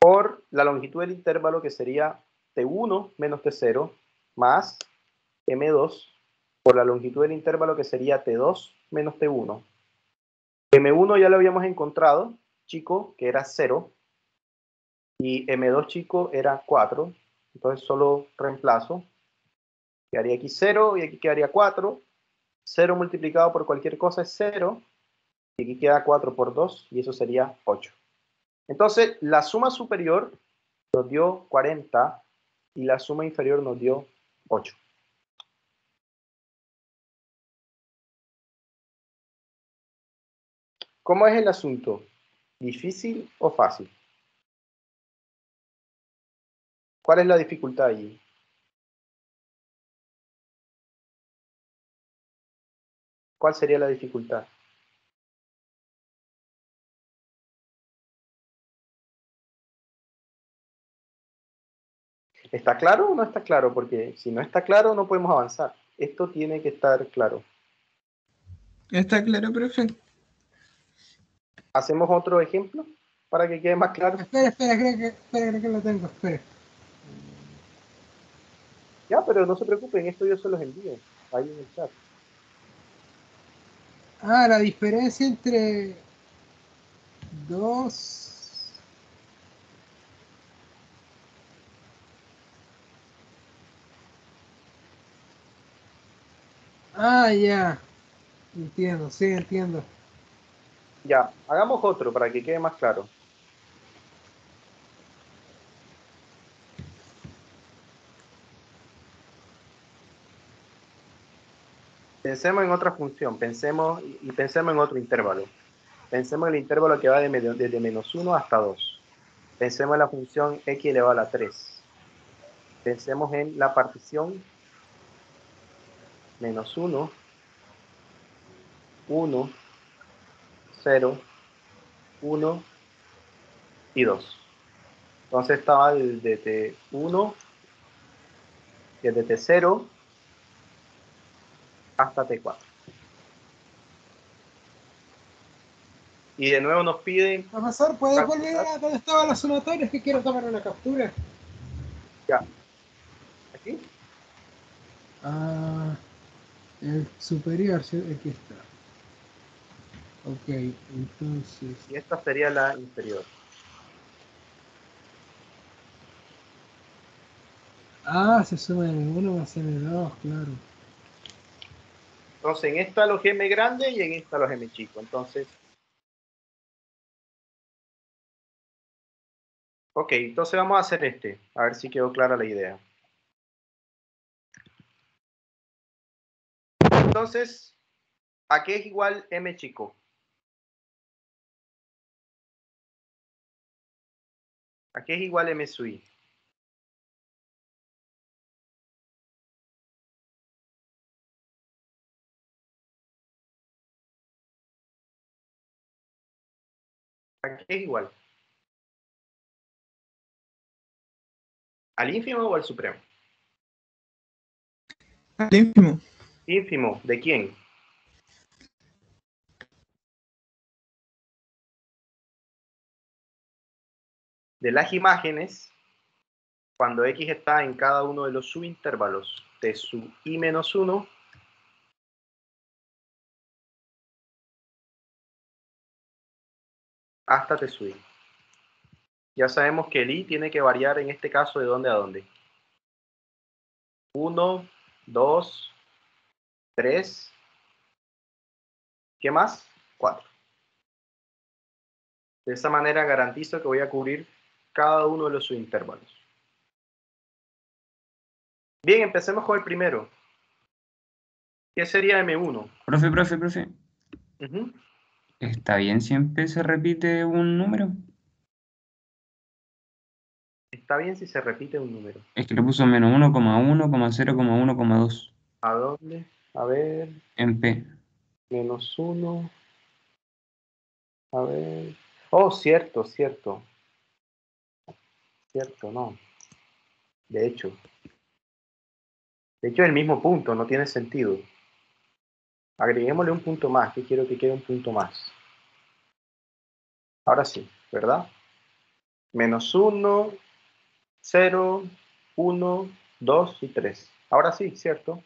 por la longitud del intervalo, que sería T1 menos T0, más M2 por la longitud del intervalo, que sería T2 menos T1. M1 ya lo habíamos encontrado, chico, que era 0, y M2 chico era 4. Entonces solo reemplazo. Quedaría aquí 0 y aquí quedaría 4. 0 multiplicado por cualquier cosa es 0. Y aquí queda 4 por 2 y eso sería 8. Entonces la suma superior nos dio 40 y la suma inferior nos dio 8. ¿Cómo es el asunto? ¿Difícil o fácil? ¿Cuál es la dificultad allí? ¿Cuál sería la dificultad? ¿Está claro o no está claro? Porque si no está claro no podemos avanzar. Esto tiene que estar claro.
¿Está claro, profe?
¿Hacemos otro ejemplo para que quede más claro?
Espera, creo que lo tengo, espera.
Ya, pero no se preocupen, esto yo se los envío ahí en el chat.
Ah, la diferencia entre 2... Ah, ya. Entiendo, sí, entiendo.
Ya, hagamos otro para que quede más claro. Pensemos en otra función, pensemos en otro intervalo. Pensemos en el intervalo que va desde menos 1 hasta 2. Pensemos en la función x elevado a la 3. Pensemos en la partición menos 1, 1, 0, 1 y 2. Entonces estaba desde T1, desde T0 hasta T4. Y de nuevo nos piden...
Profesor, ¿puedes volver a donde estaban las sumatorias? Que quiero tomar una captura.
Ya. ¿Aquí?
Ah, el superior, sí, aquí está. Ok, entonces...
Y esta sería la inferior.
Ah, se suma M1 más M2, claro.
Entonces, en esta los M grandes y en esta los M chicos. Entonces, ok, entonces vamos a hacer este. A ver si quedó clara la idea. Entonces, ¿a qué es igual M chico? ¿A qué es igual M sub I? ¿A qué es igual? ¿Al ínfimo o al supremo?
Al ínfimo.
Ínfimo, ¿de quién? De las imágenes, cuando X está en cada uno de los subintervalos de sub I menos 1, hasta T sub I. Ya sabemos que el I tiene que variar en este caso de dónde a dónde. 1, 2, 3, ¿qué más? 4. De esa manera garantizo que voy a cubrir cada uno de los subintervalos. Bien, empecemos con el primero. ¿Qué sería M1?
Profe.
Ujú.
¿Está bien si en P se repite un número?
Está bien si se repite un número.
Es que le puso menos 1,1, 0,1, 2
¿A dónde? A ver,
en P.
menos 1. A ver. Oh, cierto, no. De hecho es el mismo punto, no tiene sentido. Agreguémosle un punto más, que quiero que quede un punto más. Ahora sí, ¿verdad? Menos 1, 0, 1, 2 y 3. Ahora sí, ¿cierto?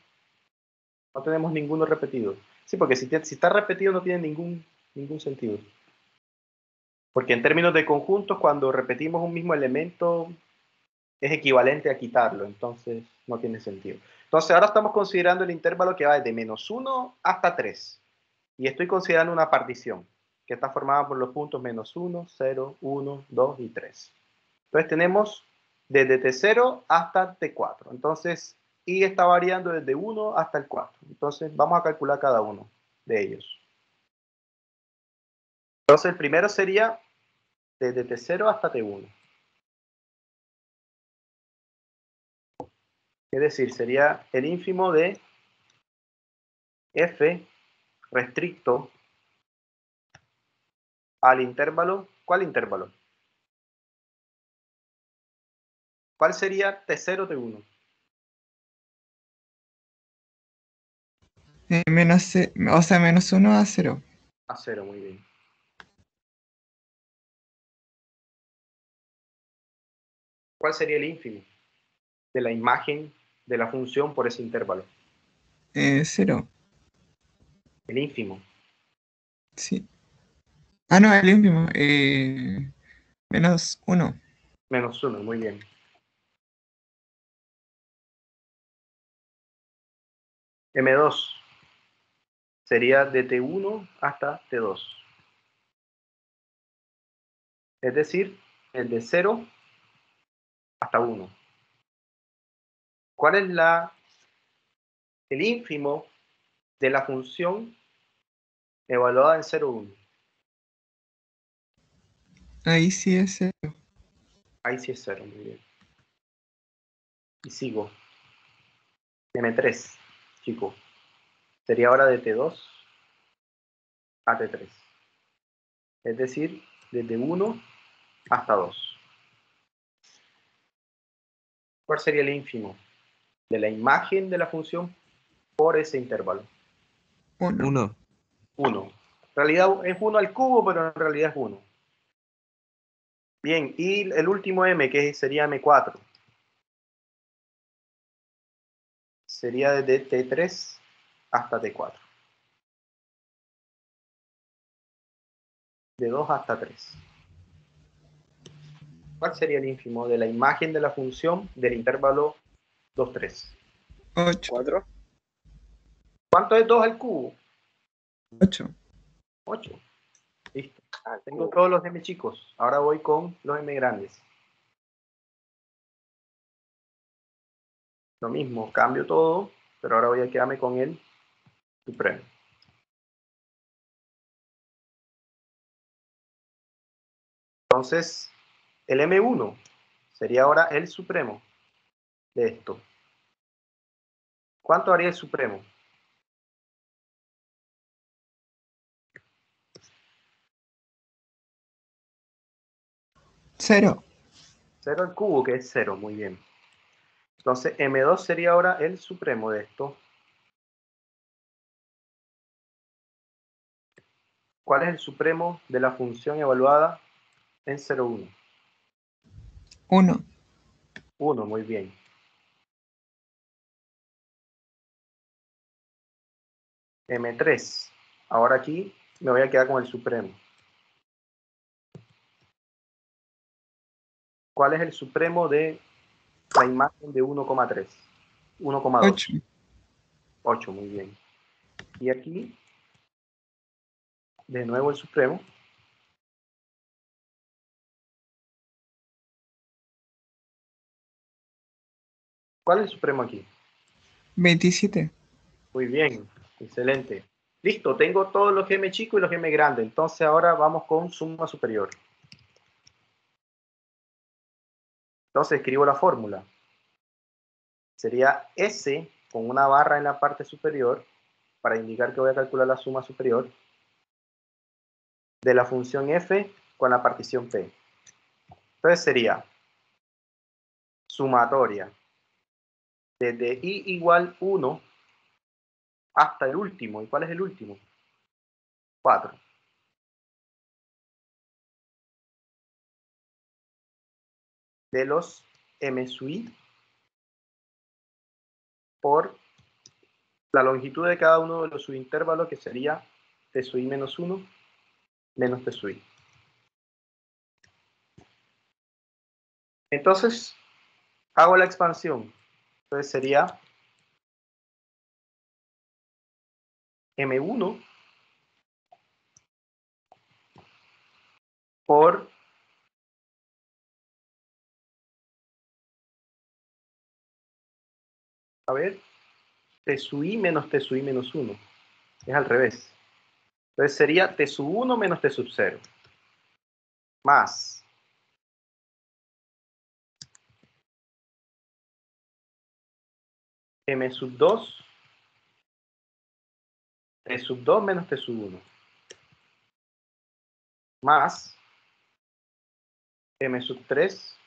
No tenemos ninguno repetido. Sí, porque si está repetido no tiene ningún sentido. Porque en términos de conjuntos, cuando repetimos un mismo elemento, es equivalente a quitarlo, entonces no tiene sentido. Entonces ahora estamos considerando el intervalo que va desde menos 1 hasta 3. Y estoy considerando una partición, que está formada por los puntos menos 1, 0, 1, 2 y 3. Entonces tenemos desde T0 hasta T4. Entonces, I está variando desde 1 hasta el 4. Entonces, vamos a calcular cada uno de ellos. Entonces, el primero sería desde T0 hasta T1. Es decir, sería el ínfimo de F restricto al intervalo. ¿Cuál intervalo? ¿Cuál sería T0, T1?
Menos 1 a 0.
A 0, muy bien. ¿Cuál sería el ínfimo de la imagen de la función por ese intervalo?
0.
El ínfimo.
Sí. Ah, no, el ínfimo. Menos 1.
Menos 1, muy bien. M2 sería de T1 hasta T2. Es decir, el de 0 hasta 1. ¿Cuál es el ínfimo de la función evaluada en 0, 1?
Ahí sí es 0.
Ahí sí es 0, muy bien. Y sigo. M3, chico. Sería ahora de T2 a T3. Es decir, desde 1 hasta 2. ¿Cuál sería el ínfimo de la imagen de la función por ese intervalo?
1.
1.
1. En realidad es 1 al cubo, pero en realidad es 1. Bien, y el último m, que sería m4. Sería desde T3 hasta T4. De 2 hasta 3. ¿Cuál sería el ínfimo de la imagen de la función del intervalo 2, 3?
8.
4.
¿Cuánto es 2 al cubo?
8.
8. Listo. Tengo todos los m chicos. Ahora voy con los m grandes. Lo mismo, cambio todo, pero ahora voy a quedarme con el supremo. Entonces, el m1 sería ahora el supremo de esto. ¿Cuánto haría el supremo?
0.
0 al cubo, que es 0, muy bien. Entonces, m2 sería ahora el supremo de esto. ¿Cuál es el supremo de la función evaluada en 0,1?
1.
1, muy bien. M3. Ahora aquí me voy a quedar con el supremo. ¿Cuál es el supremo de la imagen de 1,3? 1,2.
8.
8, muy bien. Y aquí, de nuevo el supremo. ¿Cuál es el supremo aquí?
27.
Muy bien, excelente. Listo, tengo todos los m chicos y los m grandes. Entonces ahora vamos con suma superior. Entonces escribo la fórmula. Sería S con una barra en la parte superior para indicar que voy a calcular la suma superior de la función f con la partición p. Entonces sería sumatoria desde i igual 1 hasta el último. ¿Y cuál es el último? 4. De los m sub i por la longitud de cada uno de los subintervalos, que sería t sub i menos 1 menos t sub i. Entonces, hago la expansión. Entonces sería m1 por t sub i menos t sub i menos 1. Es al revés. Entonces sería t sub 1 menos t sub 0. Más m sub 2, t sub 2 menos t sub 1. Más m sub 3,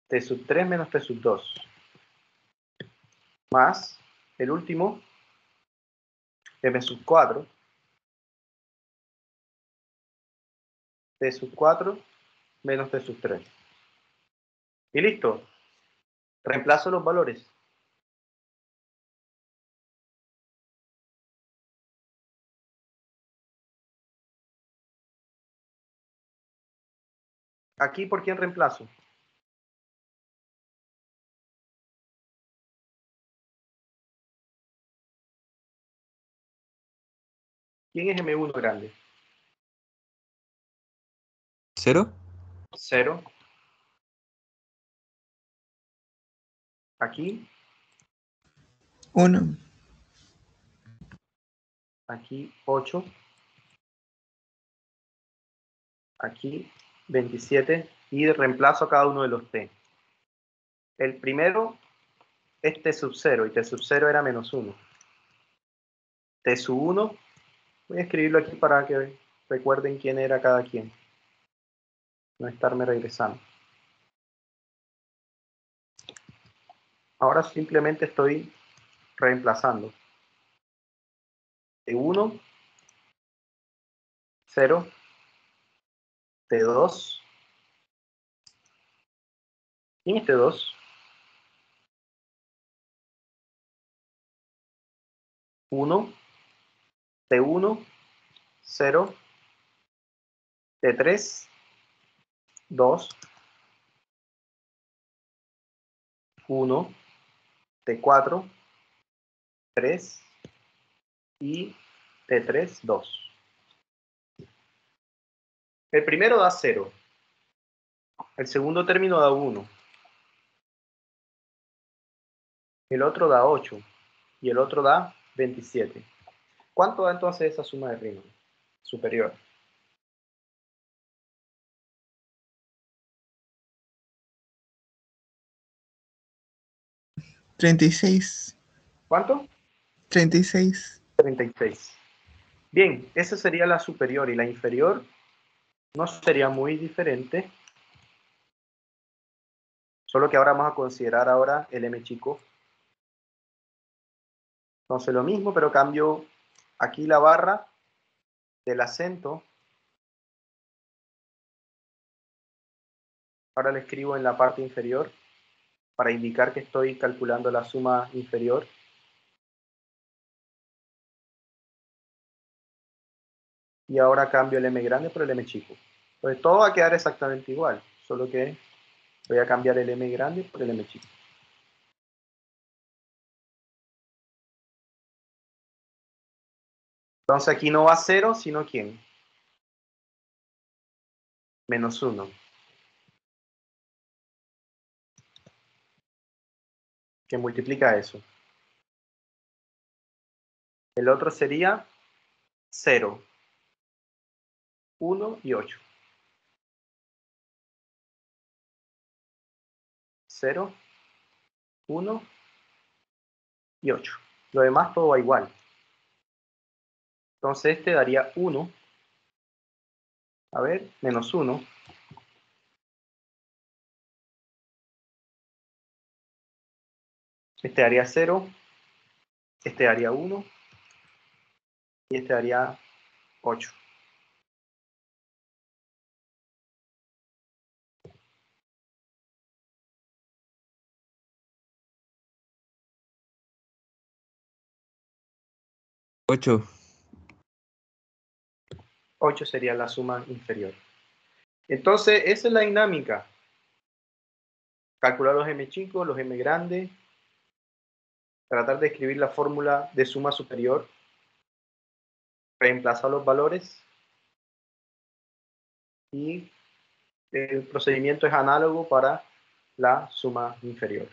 t sub 3 menos t sub 2. Más el último, m sub 4, t sub 4 menos t sub 3. Y listo. Reemplazo los valores. Aquí, ¿por quién reemplazo? ¿Quién es M1 grande?
0.
0. Aquí,
1.
aquí 8. Aquí 27. Y reemplazo cada uno de los t. El primero es t sub 0 y t sub 0 era menos 1. T sub 1, voy a escribirlo aquí para que recuerden quién era cada quien. No estarme regresando. Ahora simplemente estoy reemplazando. T1 0, T2, y en este 2, 1, T1, 0, T3, 2, 1, T4, 3 y T3, 2. El primero da 0. El segundo término da 1. El otro da 8. Y el otro da 27. ¿Cuánto da entonces esa suma de Riemann? Superior.
¿36?
¿Cuánto?
36.
36. Bien, esa sería la superior, y la inferior no sería muy diferente, solo que ahora vamos a considerar ahora el m chico. Entonces lo mismo, pero cambio aquí la barra del acento. Ahora le escribo en la parte inferior para indicar que estoy calculando la suma inferior. Y ahora cambio el m grande por el m chico. Entonces todo va a quedar exactamente igual, solo que voy a cambiar el m grande por el m chico. Entonces aquí no va 0, sino ¿quién? Menos 1. Que multiplica eso. El otro sería 0, 1 y 8. 0, 1 y 8. Lo demás todo va igual. Entonces este daría 1. A ver, menos 1. Este daría 0. Este daría 1. Y este daría 8.
Ocho.
8 sería la suma inferior. Entonces, esa es la dinámica. Calcular los m chicos, los m grandes. Tratar de escribir la fórmula de suma superior. Reemplazar los valores. Y el procedimiento es análogo para la suma inferior.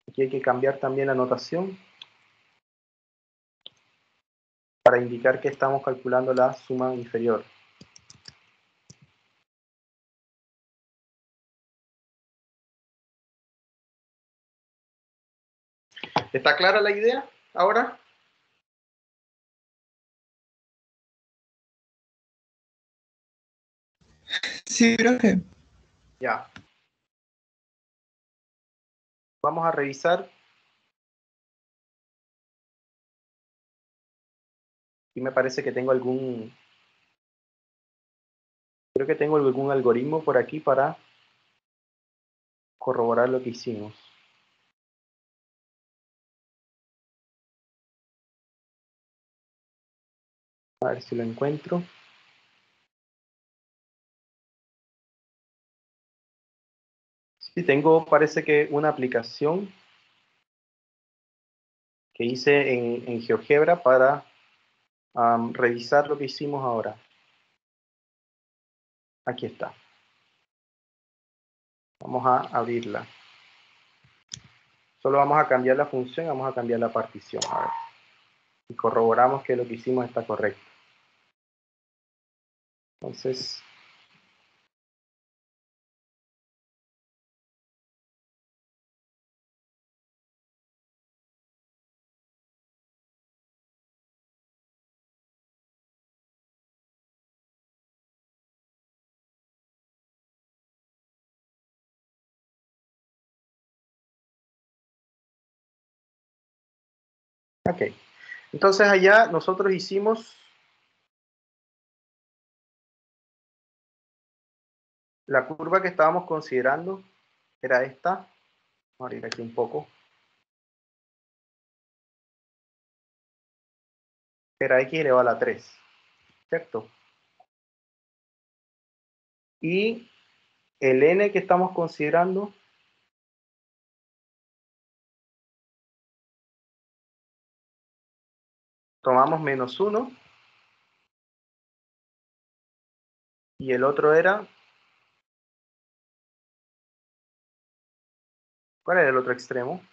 Aquí hay que cambiar también la notación para indicar que estamos calculando la suma inferior. ¿Está clara la idea ahora?
Sí, profe.
Ya. Vamos a revisar. Y me parece que tengo algún... Creo que tengo algún algoritmo por aquí para corroborar lo que hicimos. A ver si lo encuentro. Sí, tengo, parece que una aplicación que hice en GeoGebra para revisar lo que hicimos ahora. Aquí está. Vamos a abrirla. Solo vamos a cambiar la función, vamos a cambiar la partición. A ver. Y corroboramos que lo que hicimos está correcto. Entonces, ok. Entonces allá nosotros hicimos la curva que estábamos considerando era esta. Vamos a abrir aquí un poco. Era x elevado a la 3, ¿cierto? Y el n que estamos considerando tomamos menos 1 y el otro era, ¿cuál era el otro extremo?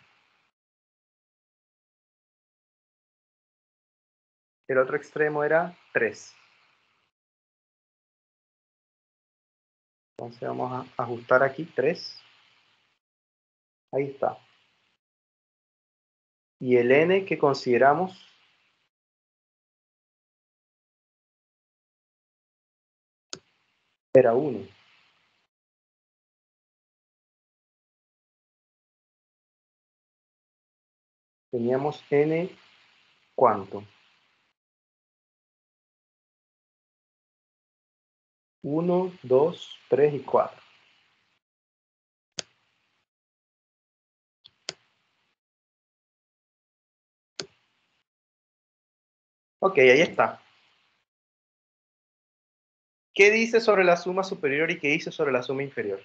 El otro extremo era 3. Entonces vamos a ajustar aquí 3. Ahí está. Y el n que consideramos era 1. Teníamos n, ¿cuánto? 1, 2, 3 y 4. Ok, ahí está. ¿Qué dice sobre la suma superior y qué dice sobre la suma inferior?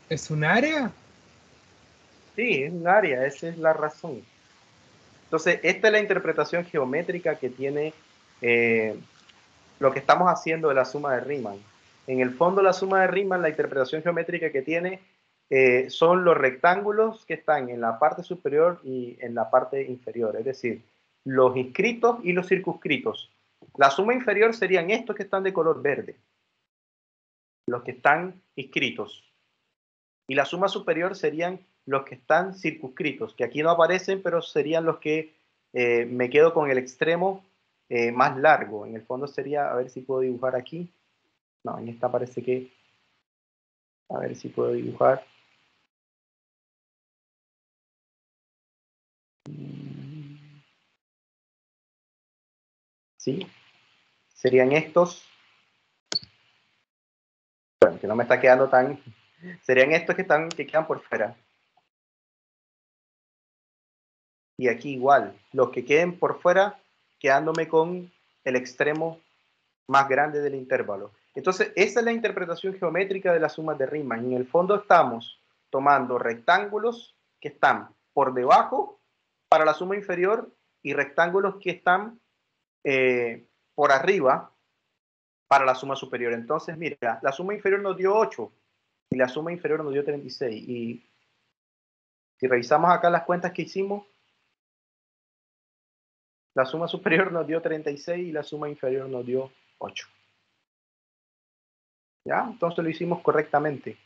¿Es un área?
Sí, es un área, esa es la razón. Entonces, esta es la interpretación geométrica que tiene lo que estamos haciendo de la suma de Riemann. En el fondo, la suma de Riemann, la interpretación geométrica que tiene son los rectángulos que están en la parte superior y en la parte inferior, es decir, los inscritos y los circunscritos. La suma inferior serían estos que están de color verde, los que están inscritos. Y la suma superior serían los que están circunscritos, que aquí no aparecen, pero serían los que me quedo con el extremo más largo. En el fondo sería, a ver si puedo dibujar aquí. No, en esta parece que, a ver si puedo dibujar. ¿Sí? Serían estos. Bueno, que no me está quedando tan... Serían estos que quedan por fuera. Y aquí igual, los que queden por fuera, quedándome con el extremo más grande del intervalo. Entonces, esa es la interpretación geométrica de las sumas de Riemann. En el fondo estamos tomando rectángulos que están por debajo para la suma inferior y rectángulos que están por arriba para la suma superior. Entonces, mira, la suma inferior nos dio 8 y la suma inferior nos dio 36. Y si revisamos acá las cuentas que hicimos, la suma superior nos dio 36 y la suma inferior nos dio 8. ¿Ya? Entonces lo hicimos correctamente.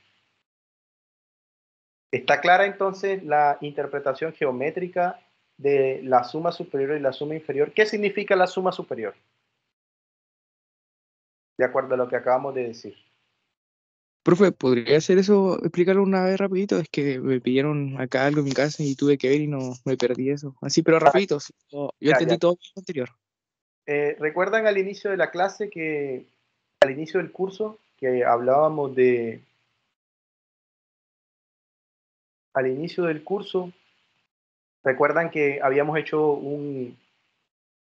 ¿Está clara entonces la interpretación geométrica de la suma superior y la suma inferior? ¿Qué significa la suma superior? De acuerdo a lo que acabamos de decir.
Profe, ¿podría hacer eso, explicarlo una vez rapidito? Es que me pidieron acá algo en mi casa y tuve que ver y no me perdí eso. Así, pero rapidito, sí, yo entendí todo lo anterior.
¿Recuerdan al inicio de la clase que, al inicio del curso, que hablábamos de, al inicio del curso, recuerdan que habíamos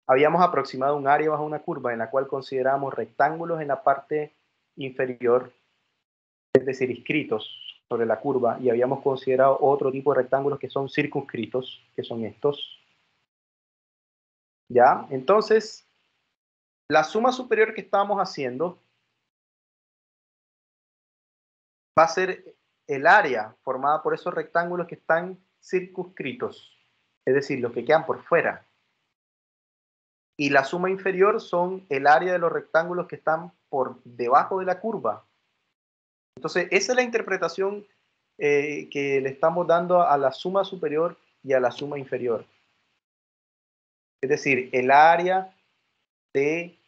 habíamos aproximado un área bajo una curva en la cual consideramos rectángulos en la parte inferior, es decir, inscritos sobre la curva, y habíamos considerado otro tipo de rectángulos que son circunscritos, que son estos. ¿Ya? Entonces, la suma superior que estamos haciendo va a ser el área formada por esos rectángulos que están circunscritos, es decir, los que quedan por fuera. Y la suma inferior son el área de los rectángulos que están por debajo de la curva. Entonces, esa es la interpretación que le estamos dando a la suma superior y a la suma inferior. Es decir, el área de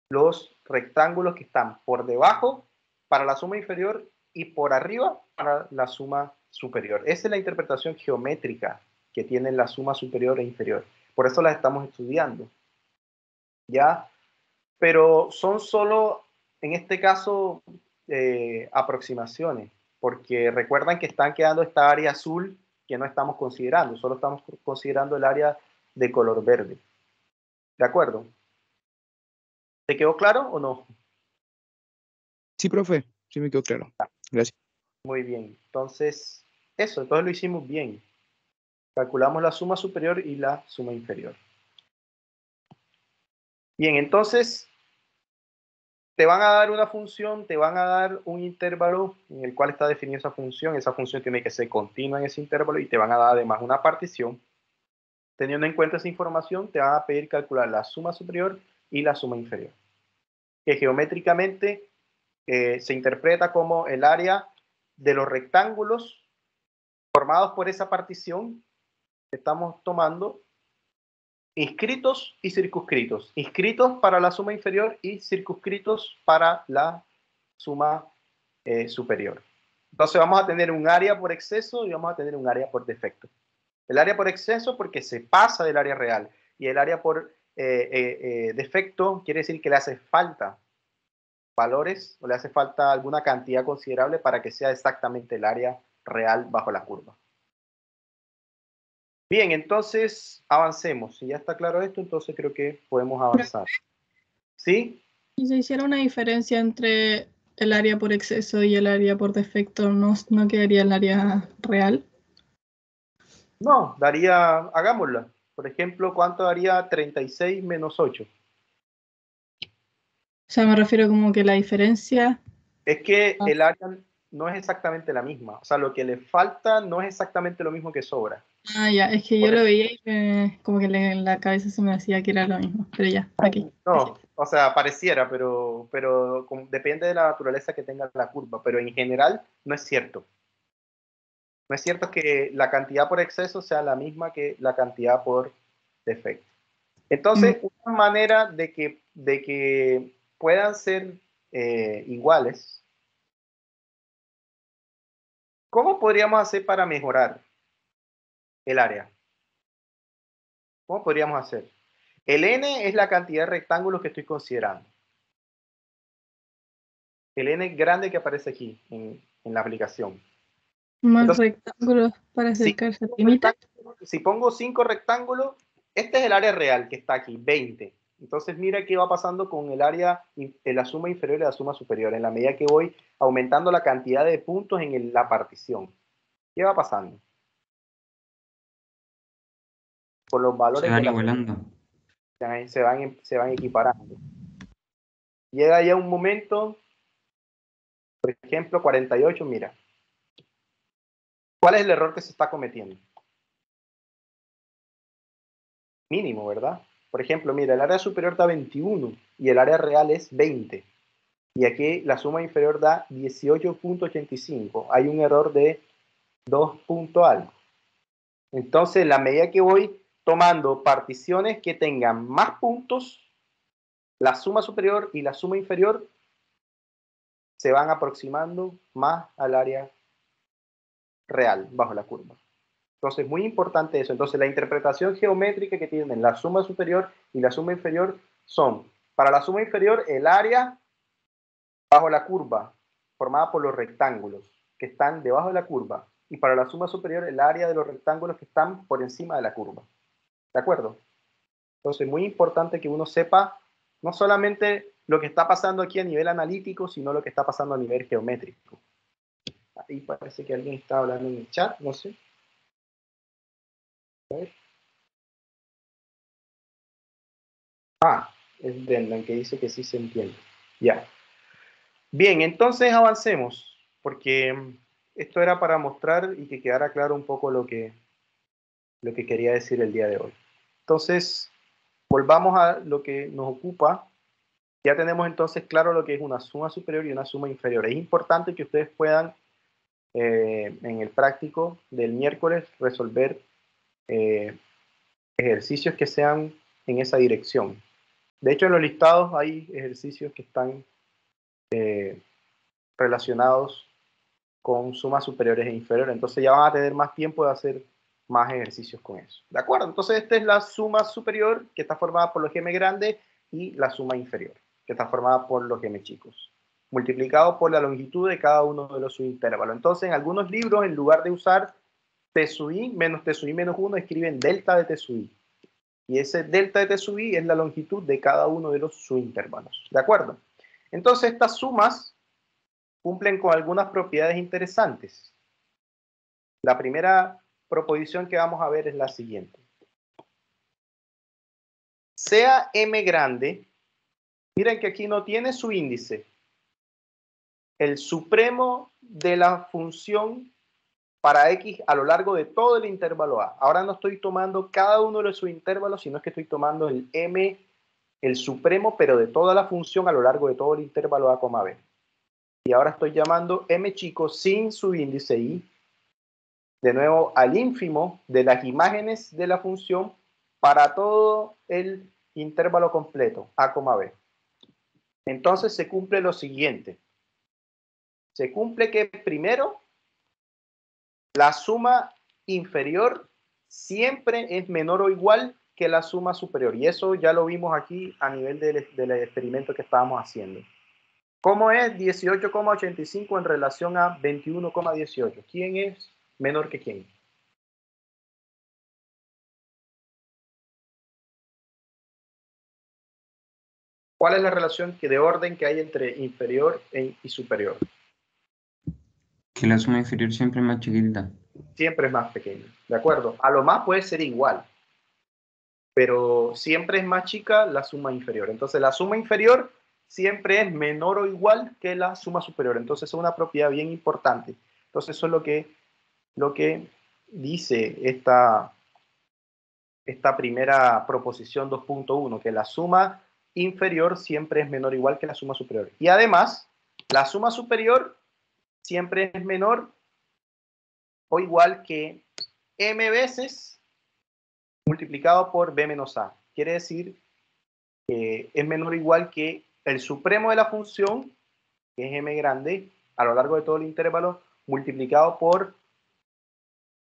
los rectángulos que están por debajo para la suma inferior y por arriba para la suma superior. Esa es la interpretación geométrica que tienen la suma superior e inferior. Por eso las estamos estudiando. ¿Ya? pero son solo, en este caso, aproximaciones, porque recuerdan que están quedando esta área azul que no estamos considerando, solo estamos considerando el área de color verde. ¿De acuerdo? ¿Te quedó claro o no?
Sí, profe, sí me quedó claro. Gracias.
Muy bien, entonces lo hicimos bien. Calculamos la suma superior y la suma inferior. Bien, entonces te van a dar una función, te van a dar un intervalo en el cual está definida esa función tiene que ser continua en ese intervalo y te van a dar además una partición. Teniendo en cuenta esa información, te van a pedir calcular la suma superior y la suma inferior, que geométricamente se interpreta como el área de los rectángulos formados por esa partición que estamos tomando, inscritos y circunscritos. Inscritos para la suma inferior y circunscritos para la suma superior. Entonces vamos a tener un área por exceso y vamos a tener un área por defecto. El área por exceso porque se pasa del área real y el área por defecto quiere decir que le hace falta valores o le hace falta alguna cantidad considerable para que sea exactamente el área real bajo la curva. Bien, entonces avancemos. Si ya está claro esto, entonces creo que podemos avanzar. ¿Sí?
Si se hiciera una diferencia entre el área por exceso y el área por defecto, ¿no quedaría el área real?
No, daría, hagámosla. Por ejemplo, ¿cuánto daría 36 menos 8?
O sea, me refiero como que la diferencia...
Es que el área no es exactamente la misma. O sea, lo que le falta no es exactamente lo mismo que sobra.
Ah, ya, es que yo lo veía y como que en la cabeza se me hacía que era lo mismo, pero ya, aquí.
No, o sea, pareciera, pero depende de la naturaleza que tenga la curva, pero en general no es cierto. No es cierto que la cantidad por exceso sea la misma que la cantidad por defecto. Entonces, una manera de que puedan ser iguales, ¿cómo podríamos hacer para mejorar el área? ¿Cómo podríamos hacer? El n es la cantidad de rectángulos que estoy considerando. El n grande que aparece aquí en la aplicación.
Más
Entonces,
rectángulos para acercarse al límite.
Si pongo 5 rectángulos, este es el área real que está aquí, 20. Entonces mira qué va pasando con el área, en la suma inferior y la suma superior, en la medida que voy aumentando la cantidad de puntos en la partición. ¿Qué va pasando? Por los valores
Se van
de la
igualando.
se van equiparando. Llega ya un momento, por ejemplo, 48, mira. ¿Cuál es el error que se está cometiendo? Mínimo, ¿verdad? Por ejemplo, mira, el área superior da 21 y el área real es 20. Y aquí la suma inferior da 18.85. Hay un error de 2 punto algo. Entonces, en la medida que voy tomando particiones que tengan más puntos, la suma superior y la suma inferior se van aproximando más al área real bajo la curva. Entonces, muy importante eso. Entonces, la interpretación geométrica que tienen la suma superior y la suma inferior son, para la suma inferior, el área bajo la curva, formada por los rectángulos que están debajo de la curva, y para la suma superior, el área de los rectángulos que están por encima de la curva. ¿De acuerdo? Entonces, muy importante que uno sepa no solamente lo que está pasando aquí a nivel analítico, sino lo que está pasando a nivel geométrico. Ahí parece que alguien está hablando en el chat, no sé. A ver. Ah, es Brendan que dice que sí se entiende. Ya. Bien, entonces avancemos, porque esto era para mostrar y que quedara claro un poco lo que quería decir el día de hoy. Entonces, volvamos a lo que nos ocupa. Ya tenemos entonces claro lo que es una suma superior y una suma inferior. Es importante que ustedes puedan, en el práctico del miércoles, resolver ejercicios que sean en esa dirección. De hecho, en los listados hay ejercicios que están relacionados con sumas superiores e inferiores. Entonces ya van a tener más tiempo de hacer más ejercicios con eso. ¿De acuerdo? Entonces esta es la suma superior que está formada por los m grandes y la suma inferior. que está formada por los m chicos, multiplicado por la longitud de cada uno de los subintervalos. Entonces, en algunos libros, en lugar de usar t sub i menos 1, escriben delta de t sub i. Y ese delta de t sub i es la longitud de cada uno de los subintervalos. ¿De acuerdo? Entonces, estas sumas cumplen con algunas propiedades interesantes. La primera proposición que vamos a ver es la siguiente. Sea m grande, miren que aquí no tiene su índice. El supremo de la función para x a lo largo de todo el intervalo a. Ahora no estoy tomando cada uno de los subintervalos, sino que estoy tomando el m, el supremo, pero de toda la función a lo largo de todo el intervalo a, b. Y ahora estoy llamando m chico sin su índice i, de nuevo al ínfimo de las imágenes de la función para todo el intervalo completo, a, b. Entonces se cumple lo siguiente. Se cumple que primero la suma inferior siempre es menor o igual que la suma superior. Y eso ya lo vimos aquí a nivel del experimento que estábamos haciendo. ¿Cómo es 18,85 en relación a 21,18? ¿Quién es menor que quién? ¿Cuál es la relación de orden que hay entre inferior y superior?
Que la suma inferior siempre es más chiquitita.
Siempre es más pequeña, ¿de acuerdo? A lo más puede ser igual, pero siempre es más chica la suma inferior. Entonces la suma inferior siempre es menor o igual que la suma superior. Entonces es una propiedad bien importante. Entonces eso es lo que dice esta primera proposición 2.1, que la suma inferior siempre es menor o igual que la suma superior. Y además, la suma superior siempre es menor o igual que m veces multiplicado por b menos a. Quiere decir que es menor o igual que el supremo de la función, que es m grande, a lo largo de todo el intervalo, multiplicado por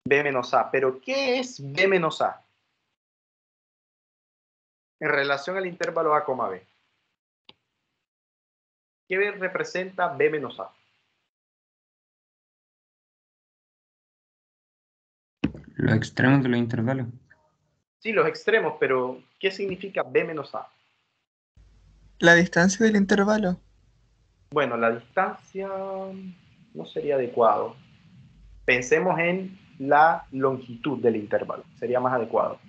b menos a. Pero, ¿qué es b menos a en relación al intervalo a, b? ¿Qué representa b menos a?
Los extremos de los intervalos.
Sí, los extremos, pero ¿qué significa b menos a?
La distancia del intervalo.
Bueno, la distancia no sería adecuado. Pensemos en la longitud del intervalo, sería más adecuado.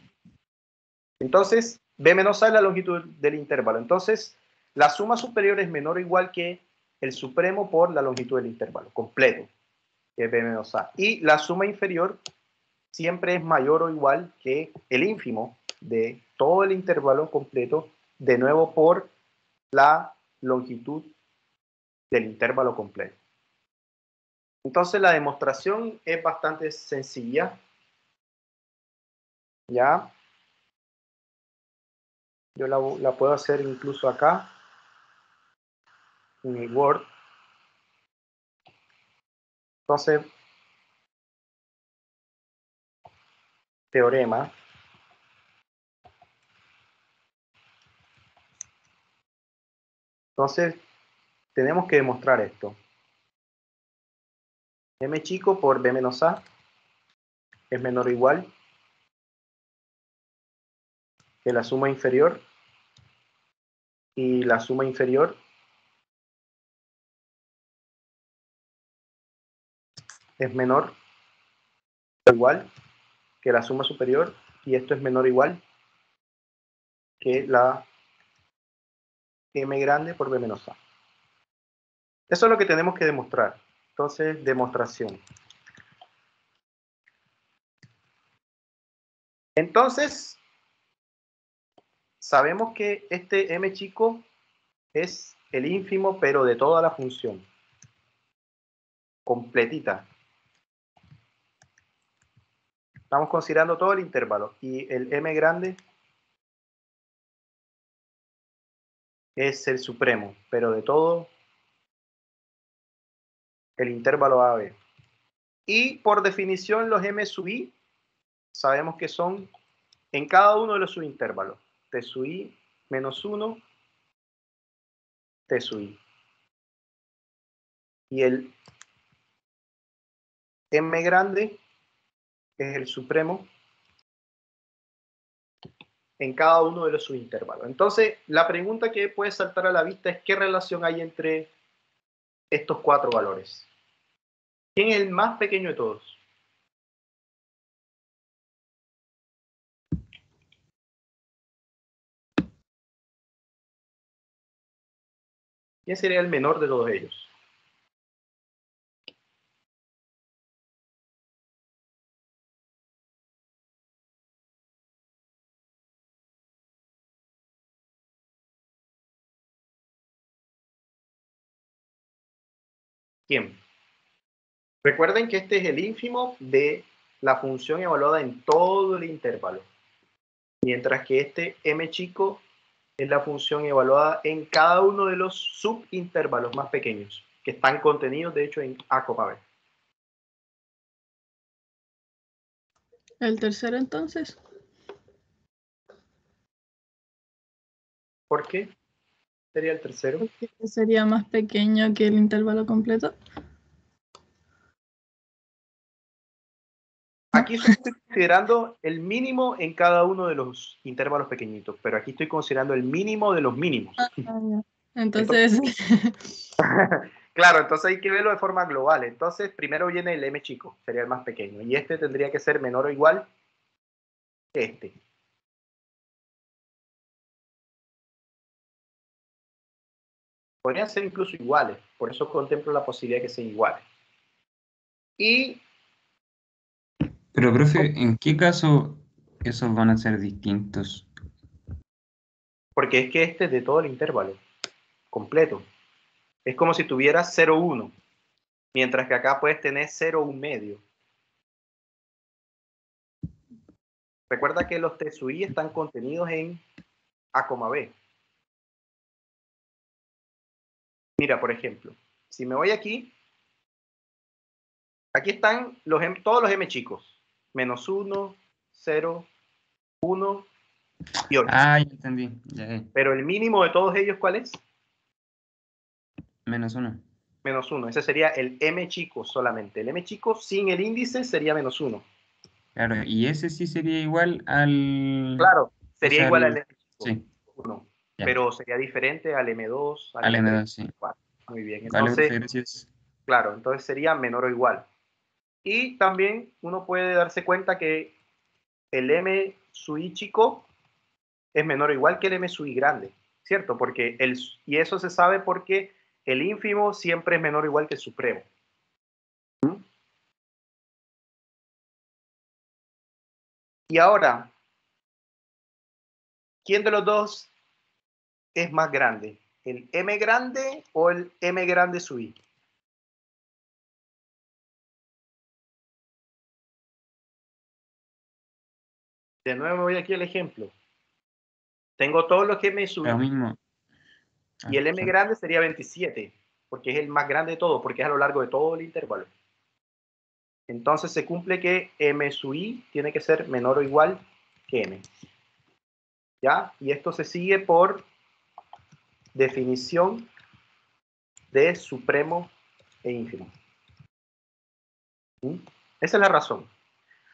Entonces, b menos a es la longitud del intervalo. Entonces, la suma superior es menor o igual que el supremo por la longitud del intervalo, completo, que es b menos a. Y la suma inferior siempre es mayor o igual que el ínfimo de todo el intervalo completo, de nuevo por la longitud del intervalo completo. Entonces la demostración es bastante sencilla. ¿Ya? Yo la puedo hacer incluso acá, en el Word. Entonces, teorema. Entonces, tenemos que demostrar esto. M chico por B menos A es menor o igual que la suma inferior, y la suma inferior es menor o igual que la suma superior, y esto es menor o igual que la M grande por B menos A. Eso es lo que tenemos que demostrar. Entonces, demostración. Entonces, sabemos que este m chico es el ínfimo, pero de toda la función. Completita. Estamos considerando todo el intervalo. Y el m grande es el supremo, pero de todo el intervalo a b. Y por definición los m sub i sabemos que son en cada uno de los subintervalos. T sub i menos 1 T sub i. Y el M grande es el supremo en cada uno de los subintervalos. Entonces, la pregunta que puede saltar a la vista es ¿qué relación hay entre estos cuatro valores? ¿Quién es el más pequeño de todos? ¿Quién sería el menor de todos ellos? ¿Quién? Recuerden que este es el ínfimo de la función evaluada en todo el intervalo, mientras que este m chico es la función evaluada en cada uno de los subintervalos más pequeños, que están contenidos, de hecho, en A, B.
El tercero, entonces.
¿Por qué sería el tercero?
Porque sería más pequeño que el intervalo completo.
Aquí solo estoy considerando el mínimo en cada uno de los intervalos pequeñitos, pero aquí estoy considerando el mínimo de los mínimos.
Entonces,
Claro, entonces hay que verlo de forma global. Entonces, primero viene el m chico, sería el más pequeño, y este tendría que ser menor o igual que este. Podrían ser incluso iguales, por eso contemplo la posibilidad de que sean iguales. Y
Pero, profe, ¿en qué caso esos van a ser distintos?
porque es que este es de todo el intervalo, completo. Es como si tuvieras 0,1, mientras que acá puedes tener 0,1 medio. Recuerda que los T sub i están contenidos en A, B. Mira, por ejemplo, si me voy aquí están todos los m chicos. Menos 1, 0, 1 y 8.
Ah, ya entendí. Ya,
Pero el mínimo de todos ellos, ¿cuál es?
-1.
Menos 1. Ese sería el m chico solamente. El m chico sin el índice sería menos 1.
Claro, y ese sí sería igual al...
Claro,
o
sería
sea,
igual al m chico.
Sí,
1.
ya.
Pero sería diferente al m2, al
Al
m3.
M2, sí.
Muy bien.
Vale,
Entonces,
profe, gracias.
claro, entonces sería menor o igual. Y también uno puede darse cuenta que el m sub i chico es menor o igual que el m sub i grande, ¿cierto? Y eso se sabe porque el ínfimo siempre es menor o igual que el supremo. Y ahora, ¿quién de los dos es más grande? ¿El m grande o el m grande sub i? De nuevo me voy aquí al ejemplo. Tengo todos los m sub
Lo
i
mismo.
y el m
Sí.
grande sería 27, porque es el más grande de todo, porque es a lo largo de todo el intervalo. Entonces se cumple que m sub i tiene que ser menor o igual que m. ¿Ya? Y esto se sigue por definición de supremo e ínfimo. ¿Mm? Esa es la razón.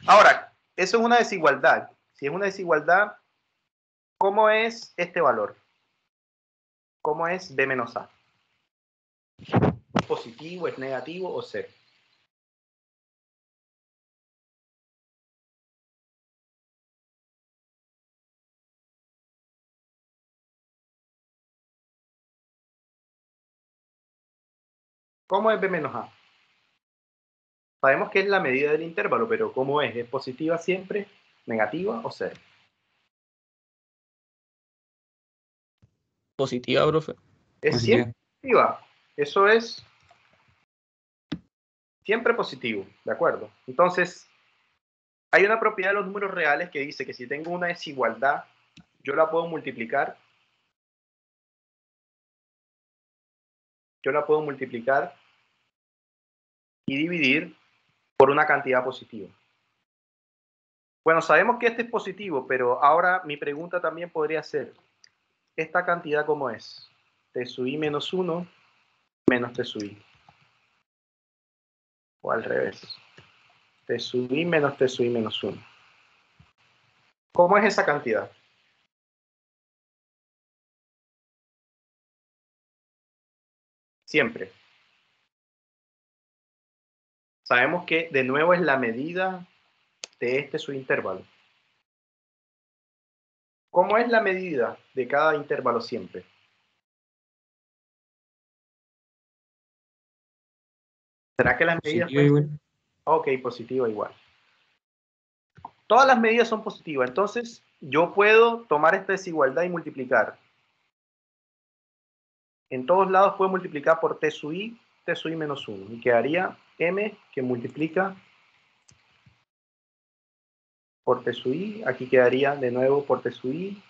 Ahora, eso es una desigualdad. Si es una desigualdad, ¿cómo es este valor? ¿Cómo es b menos a? ¿Es positivo, es negativo o cero? ¿Cómo es b menos a? Sabemos que es la medida del intervalo, pero ¿cómo es? ¿Es positiva siempre, negativa o cero?
Positiva, profe.
Es siempre positiva. Eso es siempre positivo, ¿de acuerdo? Entonces, hay una propiedad de los números reales que dice que si tengo una desigualdad, yo la puedo multiplicar. Yo la puedo multiplicar y dividir por una cantidad positiva. Bueno, sabemos que este es positivo, pero ahora mi pregunta también podría ser, ¿esta cantidad cómo es? T sub i menos 1 menos T sub i. O al revés. T sub i menos T sub i menos 1. ¿Cómo es esa cantidad? Siempre. Sabemos que de nuevo es la medida de este subintervalo. ¿Cómo es la medida de cada intervalo siempre? ¿Será que las medidas
Positivo igual.
Ok, positiva igual. Todas las medidas son positivas, entonces yo puedo tomar esta desigualdad y multiplicar. En todos lados puedo multiplicar por T sub i menos 1. Y quedaría m que multiplica por T sub i. Aquí quedaría de nuevo por T sub i.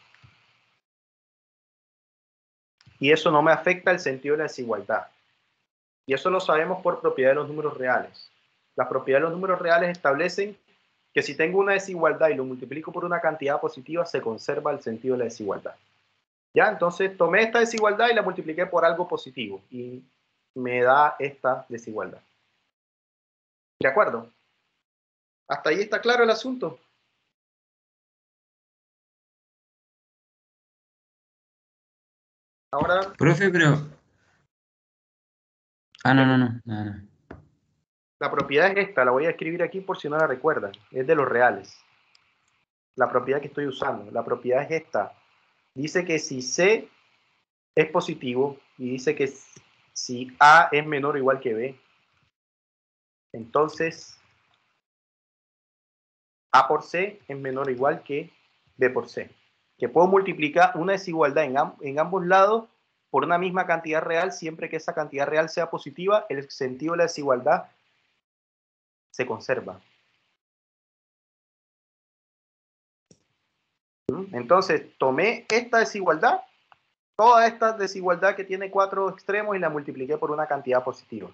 Y eso no me afecta el sentido de la desigualdad. Y eso lo sabemos por propiedad de los números reales. Las propiedades de los números reales establecen que si tengo una desigualdad y lo multiplico por una cantidad positiva, se conserva el sentido de la desigualdad. ¿Ya? Entonces tomé esta desigualdad y la multipliqué por algo positivo. Y me da esta desigualdad. ¿De acuerdo? ¿Hasta ahí está claro el asunto? Ahora,
Profe, pero... Ah, no.
la propiedad es esta, la voy a escribir aquí por si no la recuerdan. Es de los reales. La propiedad que estoy usando. La propiedad es esta. Dice que si C es positivo y dice que si A es menor o igual que B, entonces A por C es menor o igual que B por C. Que puedo multiplicar una desigualdad en ambos lados por una misma cantidad real siempre que esa cantidad real sea positiva, el sentido de la desigualdad se conserva. Entonces, tomé esta desigualdad, toda esta desigualdad que tiene 4 extremos y la multipliqué por una cantidad positiva.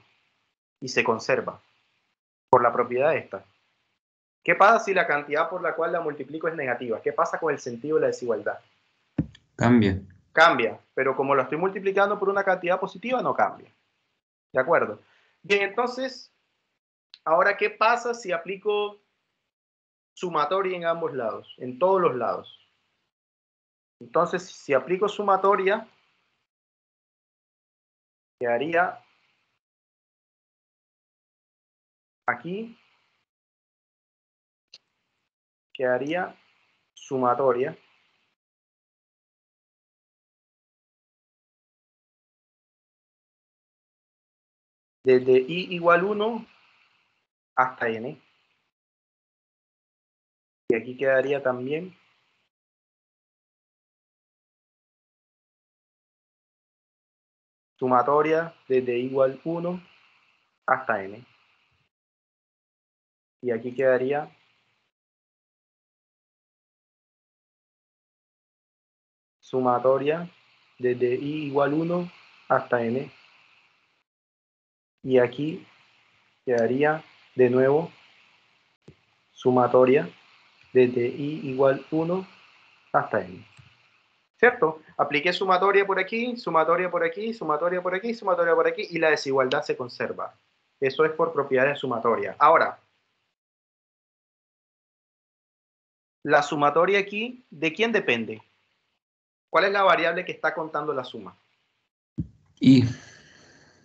Y se conserva por la propiedad esta. ¿Qué pasa si la cantidad por la cual la multiplico es negativa? ¿Qué pasa con el sentido de la desigualdad?
Cambia.
Cambia, pero como lo estoy multiplicando por una cantidad positiva, no cambia. ¿De acuerdo? Bien, entonces, ahora, ¿qué pasa si aplico sumatoria en ambos lados? En todos los lados. Entonces, si aplico sumatoria, quedaría aquí, quedaría sumatoria desde i igual 1 hasta n. Y aquí quedaría también sumatoria desde i igual 1 hasta n. Y aquí quedaría sumatoria desde i igual 1 hasta n. Y aquí quedaría de nuevo sumatoria desde i igual 1 hasta n. ¿Cierto? Apliqué sumatoria por aquí, sumatoria por aquí, sumatoria por aquí, sumatoria por aquí, y la desigualdad se conserva. Eso es por propiedades de sumatoria. Ahora, la sumatoria aquí, ¿de quién depende? ¿Cuál es la variable que está contando la suma?
Y...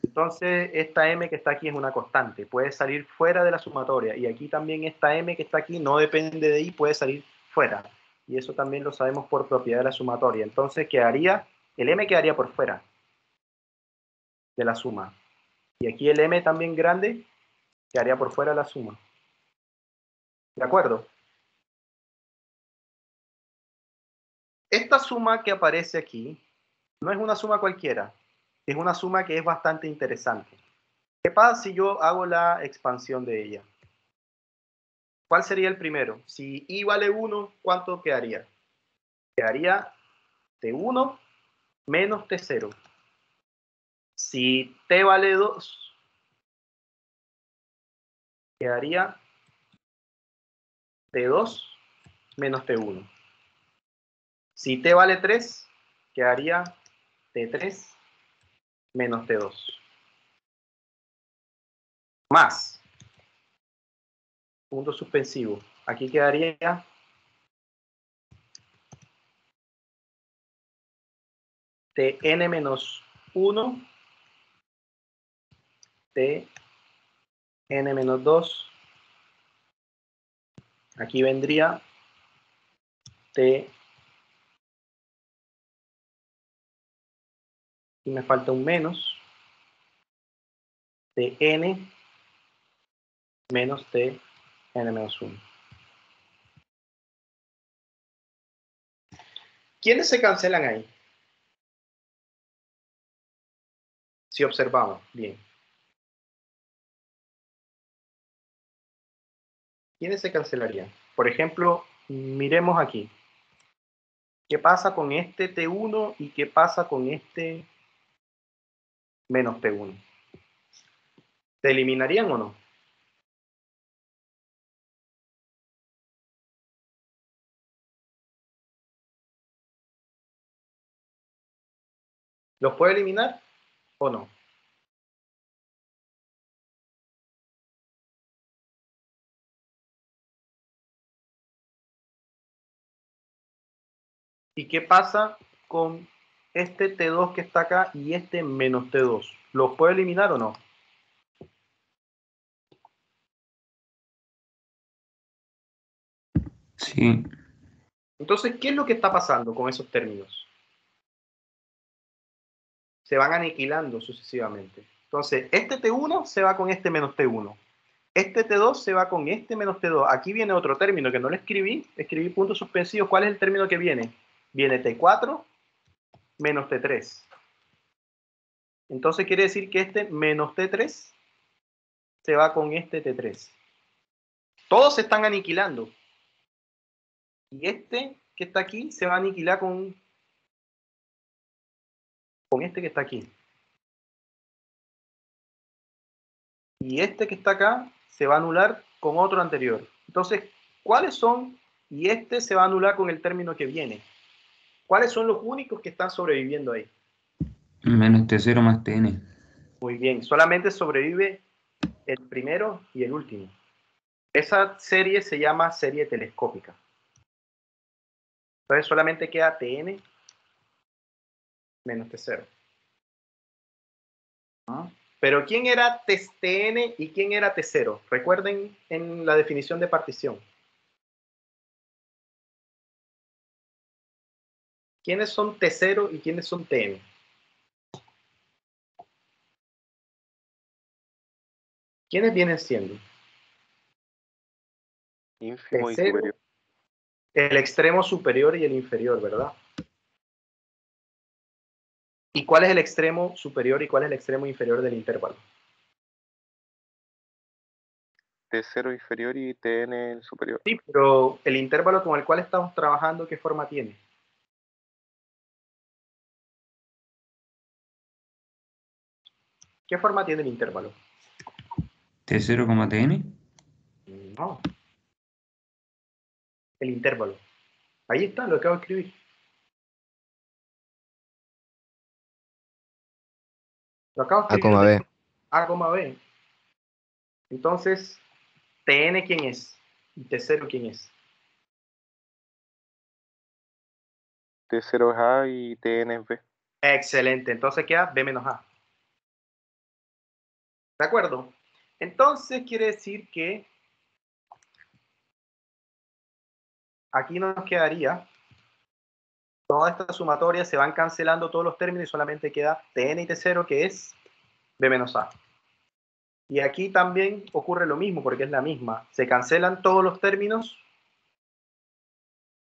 Entonces, esta m que está aquí es una constante, puede salir fuera de la sumatoria, y aquí también esta m que está aquí no depende de i, puede salir fuera. Y eso también lo sabemos por propiedad de la sumatoria. Entonces, el m quedaría por fuera de la suma. Y aquí el m también grande quedaría por fuera de la suma. ¿De acuerdo? Esta suma que aparece aquí no es una suma cualquiera, es una suma que es bastante interesante. ¿Qué pasa si yo hago la expansión de ella? ¿Cuál sería el primero? Si i vale 1, ¿cuánto quedaría? Quedaría t1 menos t0. Si t vale 2, quedaría t2 menos t1. Si t vale 3, quedaría t3 menos T2. Más. Punto suspensivo. Aquí quedaría Tn menos 1, Tn menos 2. Aquí vendría T. Y me falta un menos. Tn menos Tn menos 1. ¿Quiénes se cancelan ahí? Si observamos, bien. ¿Quiénes se cancelarían? Por ejemplo, miremos aquí. ¿Qué pasa con este T1 y qué pasa con este menos T1? ¿Se eliminarían o no? ¿Los puede eliminar o no? ¿Y qué pasa con este T2 que está acá y este menos T2? ¿Los puede eliminar o no?
Sí.
Entonces, ¿qué es lo que está pasando con esos términos? Se van aniquilando sucesivamente. Entonces, este T1 se va con este menos T1. Este T2 se va con este menos T2. Aquí viene otro término que no lo escribí. Escribí puntos suspensivos. ¿Cuál es el término que viene? Viene T4 menos T3. Entonces quiere decir que este menos T3 se va con este T3. Todos se están aniquilando. Y este que está aquí se va a aniquilar con este que está aquí. Y este que está acá se va a anular con otro anterior. Entonces, ¿cuáles son? Y este se va a anular con el término que viene. ¿Cuáles son los únicos que están sobreviviendo ahí?
Menos T0 más Tn.
Muy bien, solamente sobrevive el primero y el último. Esa serie se llama serie telescópica. Entonces solamente queda Tn menos T0. Pero ¿quién era Tn y quién era T0? Recuerden en la definición de partición. ¿Quiénes son T0 y quiénes son Tn? ¿Quiénes vienen siendo?
Ínfimo y
T0,
superior.
el extremo superior y el inferior, ¿verdad? ¿Y cuál es el extremo superior y cuál es el extremo inferior del intervalo?
T0 inferior y Tn superior.
Sí, pero el intervalo con el cual estamos trabajando, ¿qué forma tiene? ¿Qué forma tiene el intervalo?
T0, Tn.
No. El intervalo. Ahí está, lo acabo de escribir. Lo acabo de
A,
escribir.
B.
A, B. Entonces, Tn, ¿quién es? Y T0, ¿quién es?
T0 es A y Tn es B.
Excelente. Entonces queda B menos A. ¿De acuerdo? Entonces quiere decir que aquí nos quedaría toda esta sumatoria, se van cancelando todos los términos y solamente queda Tn y T0, que es B menos A. Y aquí también ocurre lo mismo porque es la misma. Se cancelan todos los términos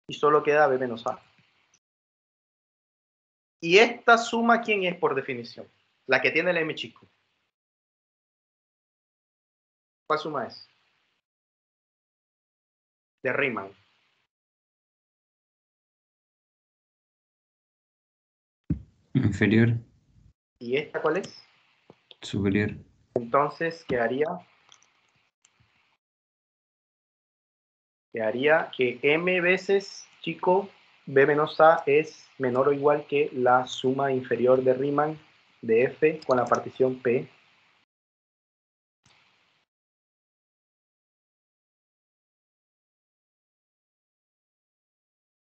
y solo queda B menos A. ¿Y esta suma quién es por definición? La que tiene el M chico. ¿Cuál suma es? De Riemann.
Inferior.
¿Y esta cuál es?
Superior.
Entonces quedaría que M veces chico B menos A es menor o igual que la suma inferior de Riemann de F con la partición P.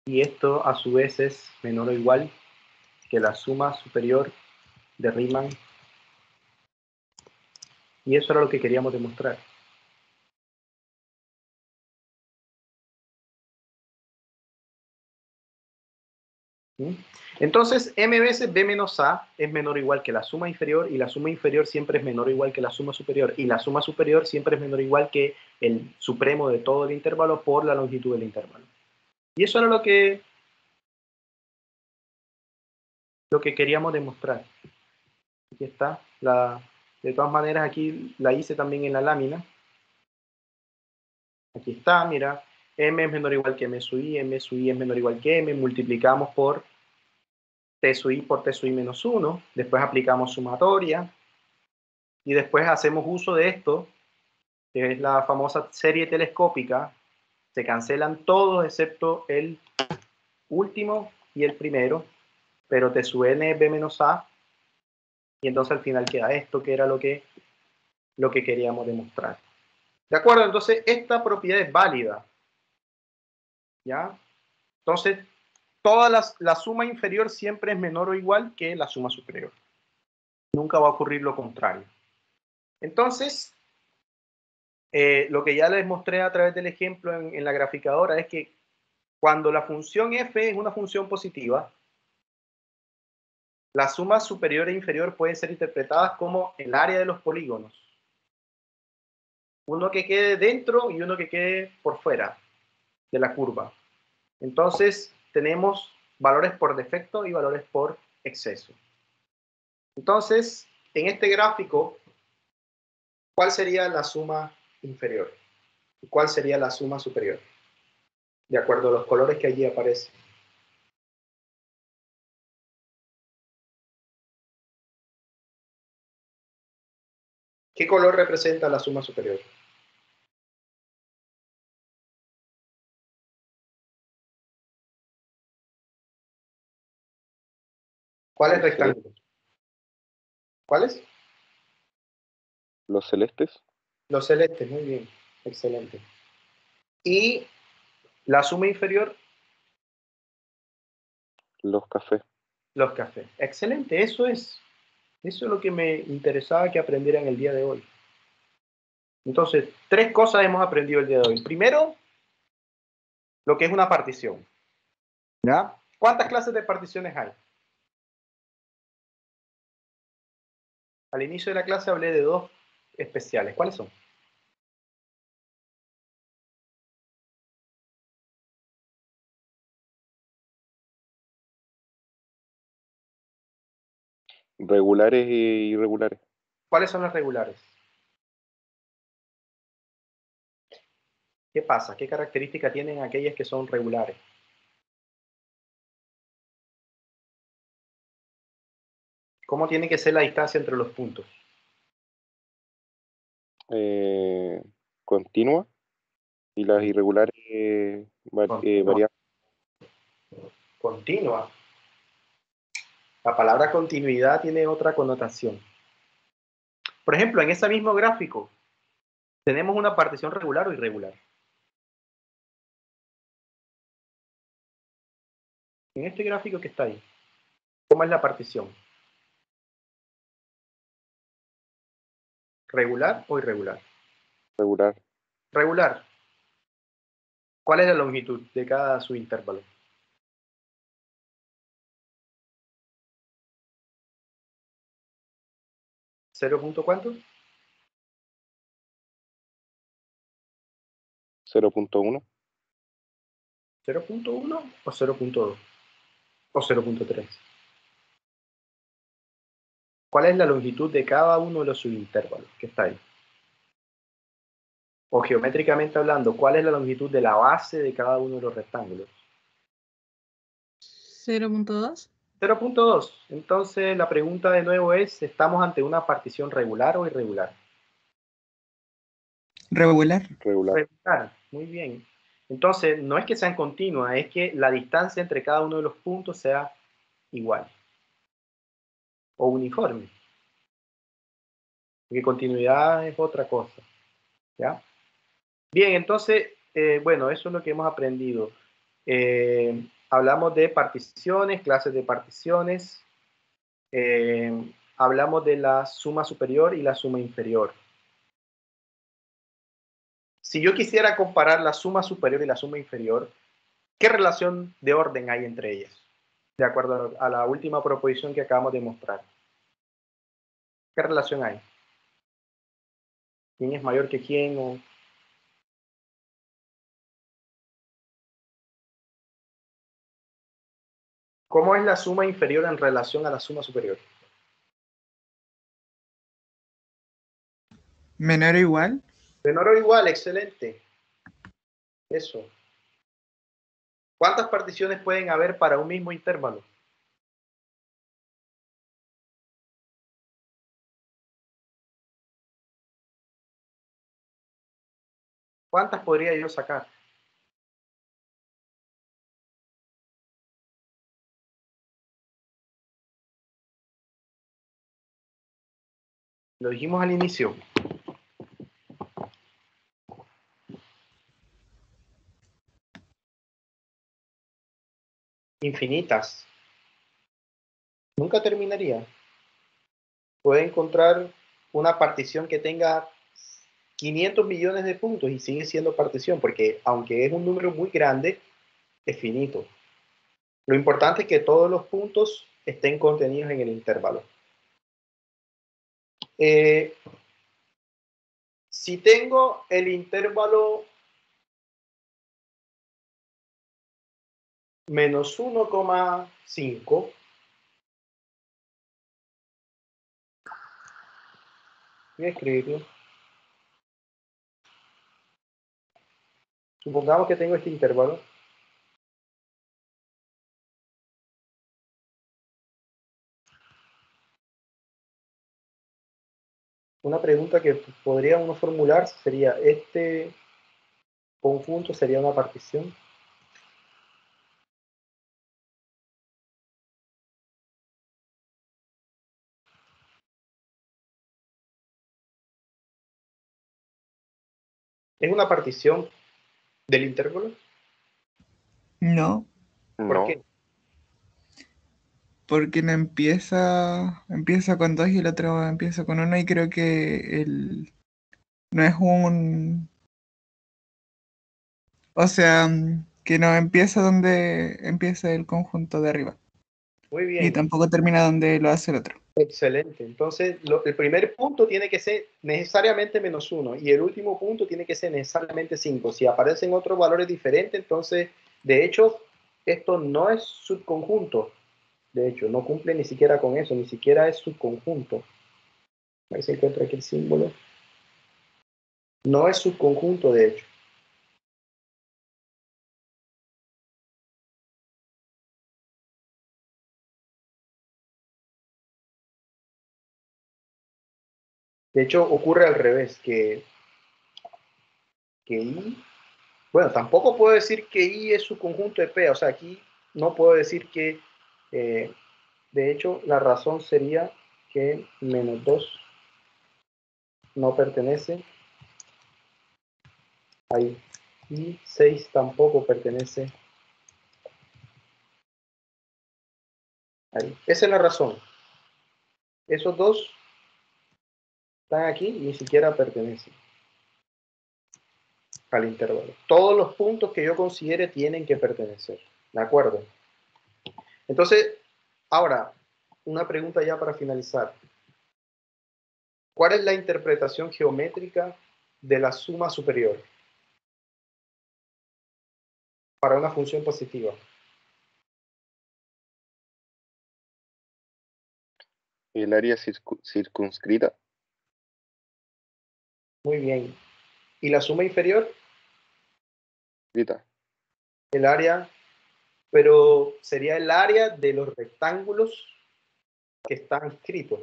Y esto a su vez es menor o igual que la suma superior de Riemann. Y eso era lo que queríamos demostrar. ¿Sí? Entonces, m veces b menos a es menor o igual que la suma inferior, y la suma inferior siempre es menor o igual que la suma superior, y la suma superior siempre es menor o igual que el supremo de todo el intervalo por la longitud del intervalo. Y eso era lo que queríamos demostrar. Aquí está. De todas maneras, aquí la hice también en la lámina. Aquí está, mira. M es menor o igual que m sub i es menor o igual que m. Multiplicamos por t sub i por t sub i menos 1. Después aplicamos sumatoria. Y después hacemos uso de esto, que es la famosa serie telescópica. Se cancelan todos excepto el último y el primero. Pero t sub n es b menos a. Y entonces al final queda esto, que era lo que queríamos demostrar. ¿De acuerdo? Entonces, esta propiedad es válida. ¿Ya? Entonces, la suma inferior siempre es menor o igual que la suma superior. Nunca va a ocurrir lo contrario. Entonces, lo que ya les mostré a través del ejemplo en la graficadora es que cuando la función f es una función positiva, la suma superior e inferior pueden ser interpretadas como el área de los polígonos. Uno que quede dentro y uno que quede por fuera de la curva. Entonces, tenemos valores por defecto y valores por exceso. Entonces, en este gráfico, ¿cuál sería la suma inferior? ¿Y cuál sería la suma superior? De acuerdo a los colores que allí aparecen. ¿Qué color representa la suma superior? ¿Cuáles rectángulos? ¿Cuáles?
Los celestes.
Los celestes, muy bien, excelente. ¿Y la suma inferior?
Los cafés.
Los cafés. Excelente, eso es lo que me interesaba que aprendieran el día de hoy. Entonces, 3 cosas hemos aprendido el día de hoy. Primero, lo que es una partición. ¿Ya? ¿Cuántas clases de particiones hay? Al inicio de la clase hablé de 2 especiales. ¿Cuáles son?
Regulares e irregulares.
¿Cuáles son las regulares? ¿Qué pasa? ¿Qué característica tienen aquellas que son regulares? ¿Cómo tiene que ser la distancia entre los puntos?
Continua. Y las irregulares variables.
Continua. La palabra continuidad tiene otra connotación. Por ejemplo, en ese mismo gráfico, tenemos una partición regular o irregular. En este gráfico que está ahí, ¿cómo es la partición? ¿Regular o irregular?
Regular.
Regular. ¿Cuál es la longitud de cada subintervalo? ¿0 cuánto?
0.1.
¿0.1 o 0.2? ¿O 0.3? ¿Cuál es la longitud de cada uno de los subintervalos que está ahí? O geométricamente hablando, ¿cuál es la longitud de la base de cada uno de los rectángulos?
0.2.
0.2. Entonces la pregunta de nuevo es, ¿estamos ante una partición regular o irregular?
Regular.
Regular.
Regular, muy bien. Entonces, no es que sean continuas, es que la distancia entre cada uno de los puntos sea igual. o uniforme. Porque continuidad es otra cosa. ¿Ya? Bien, entonces, bueno, eso es lo que hemos aprendido. Hablamos de particiones, clases de particiones. Hablamos de la suma superior y la suma inferior. Si yo quisiera comparar la suma superior y la suma inferior, ¿qué relación de orden hay entre ellas? De acuerdo a la última proposición que acabamos de mostrar. ¿Qué relación hay? ¿Quién es mayor que quién? ¿Cómo es la suma inferior en relación a la suma superior?
Menor o igual.
Menor o igual, excelente. Eso. ¿Cuántas particiones pueden haber para un mismo intervalo? ¿Cuántas podría yo sacar? Lo dijimos al inicio. Infinitas. Nunca terminaría. Puede encontrar una partición que tenga 500 millones de puntos y sigue siendo partición, porque aunque es un número muy grande, es finito. Lo importante es que todos los puntos estén contenidos en el intervalo. Si tengo el intervalo menos 1,5, voy a escribirlo. Supongamos que tengo este intervalo. Una pregunta que podría uno formular sería, ¿este conjunto sería una partición? ¿Es una partición del intervalo?
No,
¿Por
No.
qué?
porque no empieza con 2 y el otro empieza con 1 y creo que no es o sea, que no empieza donde empieza el conjunto de arriba
Muy
y
bien.
tampoco termina donde lo hace el otro.
Excelente. Entonces, el primer punto tiene que ser necesariamente menos 1 y el último punto tiene que ser necesariamente 5. Si aparecen otros valores diferentes, entonces, de hecho, esto no es subconjunto. De hecho, no cumple ni siquiera con eso, ni siquiera es subconjunto. A ver si encuentro aquí el símbolo. No es subconjunto, de hecho. De hecho, ocurre al revés, que I, bueno, tampoco puedo decir que I es subconjunto de P, o sea, aquí no puedo decir que, de hecho, la razón sería que menos 2 no pertenece ahí, y 6 tampoco pertenece ahí. Esa es la razón. Esos dos están aquí y ni siquiera pertenecen al intervalo. Todos los puntos que yo considere tienen que pertenecer. ¿De acuerdo? Entonces, ahora, una pregunta ya para finalizar. ¿Cuál es la interpretación geométrica de la suma superior para una función positiva?
El área circunscrita.
Muy bien. ¿Y la suma inferior?
Grita.
El área, pero sería el área de los rectángulos que están inscritos.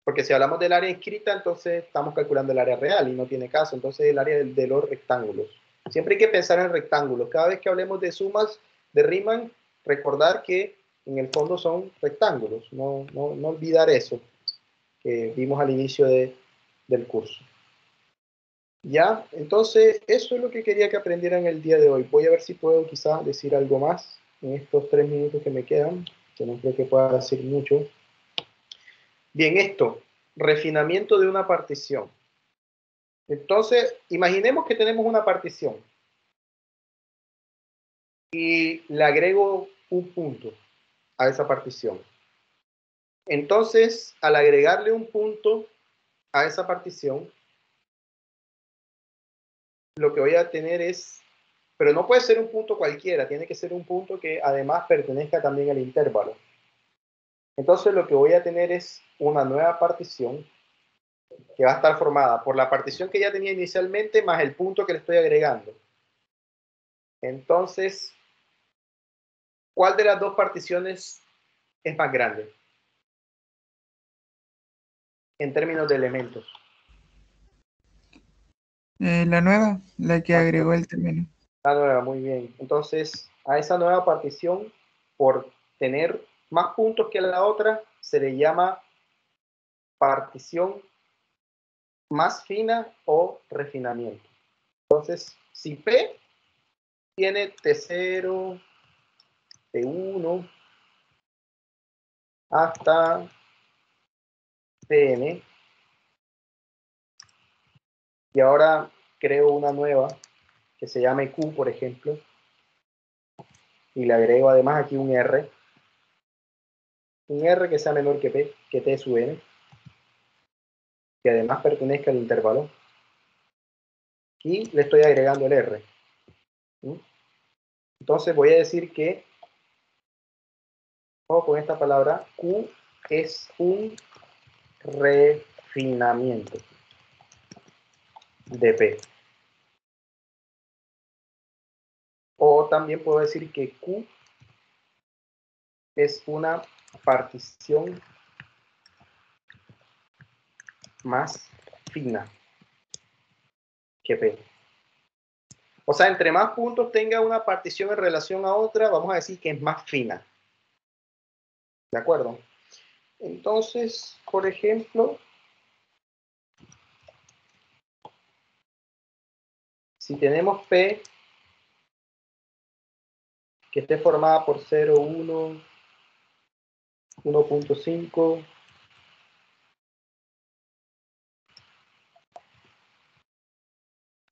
Porque si hablamos del área inscrita, entonces estamos calculando el área real y no tiene caso. Entonces el área de los rectángulos. Siempre hay que pensar en rectángulos. Cada vez que hablemos de sumas de Riemann, recordar que en el fondo son rectángulos. No olvidar eso que vimos al inicio del curso. Ya, entonces eso es lo que quería que aprendieran el día de hoy. Voy a ver si puedo quizás decir algo más en estos 3 minutos que me quedan, que no creo que pueda decir mucho. Bien, esto, refinamiento de una partición. Entonces, imaginemos que tenemos una partición y le agrego un punto a esa partición. Entonces, al agregarle un punto a esa partición, lo que voy a tener es, pero no puede ser un punto cualquiera, tiene que ser un punto que además pertenezca también al intervalo. Entonces lo que voy a tener es una nueva partición que va a estar formada por la partición que ya tenía inicialmente más el punto que le estoy agregando. Entonces, ¿cuál de las dos particiones es más grande en términos de elementos?
La nueva, la que agregó el término.
La nueva, muy bien. Entonces, a esa nueva partición, por tener más puntos que la otra, se le llama partición más fina o refinamiento. Entonces, si P tiene T0, T1, hasta Tn, y ahora creo una nueva que se llame Q, por ejemplo, y le agrego además aquí un R que sea menor que P, que T sub n, que además pertenezca al intervalo, y le estoy agregando el R. Entonces voy a decir que, ojo con esta palabra, Q es un refinamiento de P. O también puedo decir que Q es una partición más fina que P. O sea, entre más puntos tenga una partición en relación a otra, vamos a decir que es más fina. ¿De acuerdo? Entonces, por ejemplo, si tenemos P que esté formada por 0, 1, 1.5,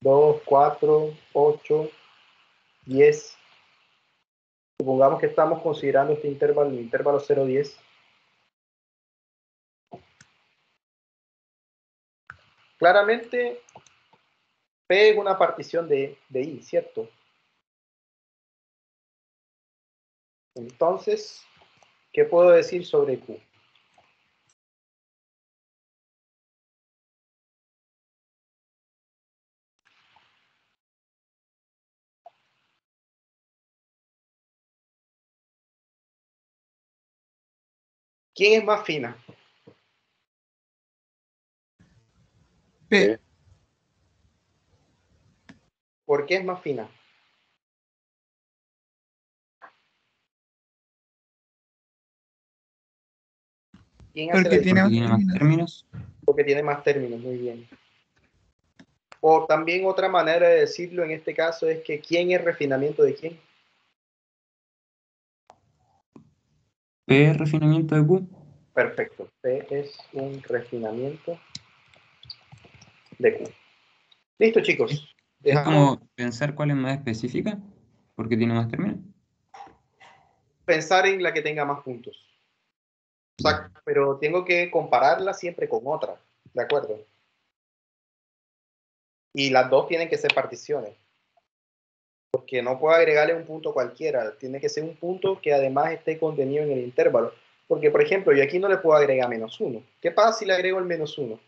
2, 4, 8, 10. Supongamos que estamos considerando este intervalo, el intervalo 0, 10. Claramente, P es una partición de I, ¿cierto? Entonces, ¿qué puedo decir sobre Q? ¿Quién es más fina?
P.
¿Por qué es más fina? ¿Quién hace la
Porque tiene
diferencia?
más
Porque tiene más
términos.
términos.
Porque tiene más términos, muy bien. O también otra manera de decirlo en este caso es que ¿quién es refinamiento de quién?
P es refinamiento de Q.
Perfecto. P es un refinamiento de Q. Listo, chicos.
Es
Dejamos
como pensar cuál es más específica, porque tiene más términos.
pensar en la que tenga más puntos. O sea, pero tengo que compararla siempre con otra. ¿De acuerdo? Y las dos tienen que ser particiones. Porque no puedo agregarle un punto cualquiera. Tiene que ser un punto que además esté contenido en el intervalo. Porque, por ejemplo, yo aquí no le puedo agregar -1. ¿Qué pasa si le agrego el -1?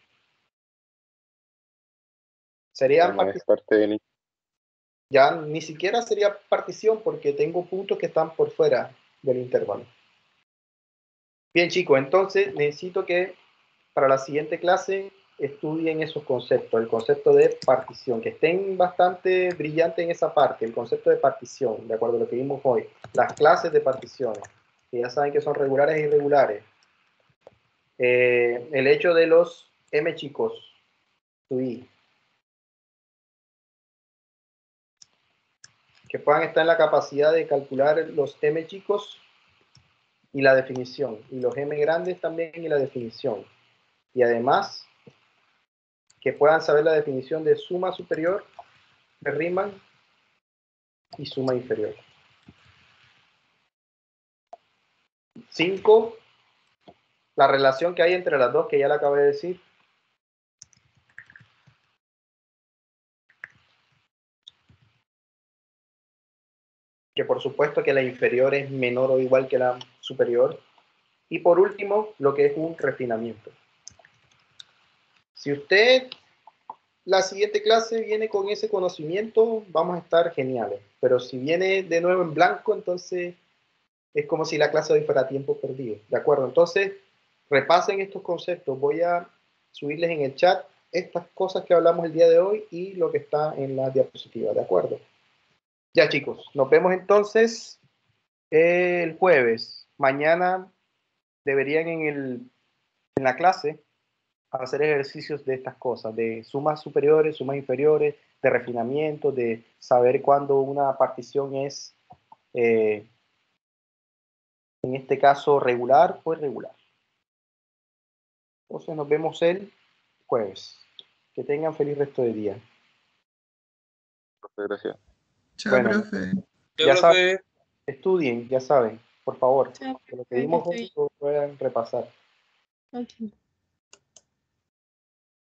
Sería
No es parte del
ya ni siquiera sería partición porque tengo puntos que están por fuera del intervalo. Bien, chicos, entonces necesito que para la siguiente clase estudien esos conceptos, el concepto de partición, que estén bastante brillantes en esa parte, el concepto de partición, de acuerdo a lo que vimos hoy, las clases de particiones. que ya saben que son regulares e irregulares. El hecho de los m chicos, tu i, que puedan estar en la capacidad de calcular los m chicos y la definición, y los m grandes también y la definición. Y además, que puedan saber la definición de suma superior de Riemann y suma inferior. 5, la relación que hay entre las dos, que ya la acabé de decir. Que por supuesto que la inferior es menor o igual que la superior. Y por último, lo que es un refinamiento. Si usted la siguiente clase viene con ese conocimiento, vamos a estar geniales. Pero si viene de nuevo en blanco, entonces es como si la clase hoy fuera tiempo perdido. ¿De acuerdo? Entonces, repasen estos conceptos. Voy a subirles en el chat estas cosas que hablamos el día de hoy y lo que está en la diapositiva. ¿De acuerdo? Ya, chicos, nos vemos entonces el jueves. Mañana deberían en la clase hacer ejercicios de estas cosas, de sumas superiores, sumas inferiores, de refinamiento, de saber cuándo una partición es, en este caso, regular o irregular. Entonces nos vemos el jueves. Que tengan feliz resto de día.
Gracias.
Chao,
Bueno,
profe.
ya saben, estudien, ya saben, por favor,
Chao,
que lo que vimos hoy lo puedan repasar.
ok.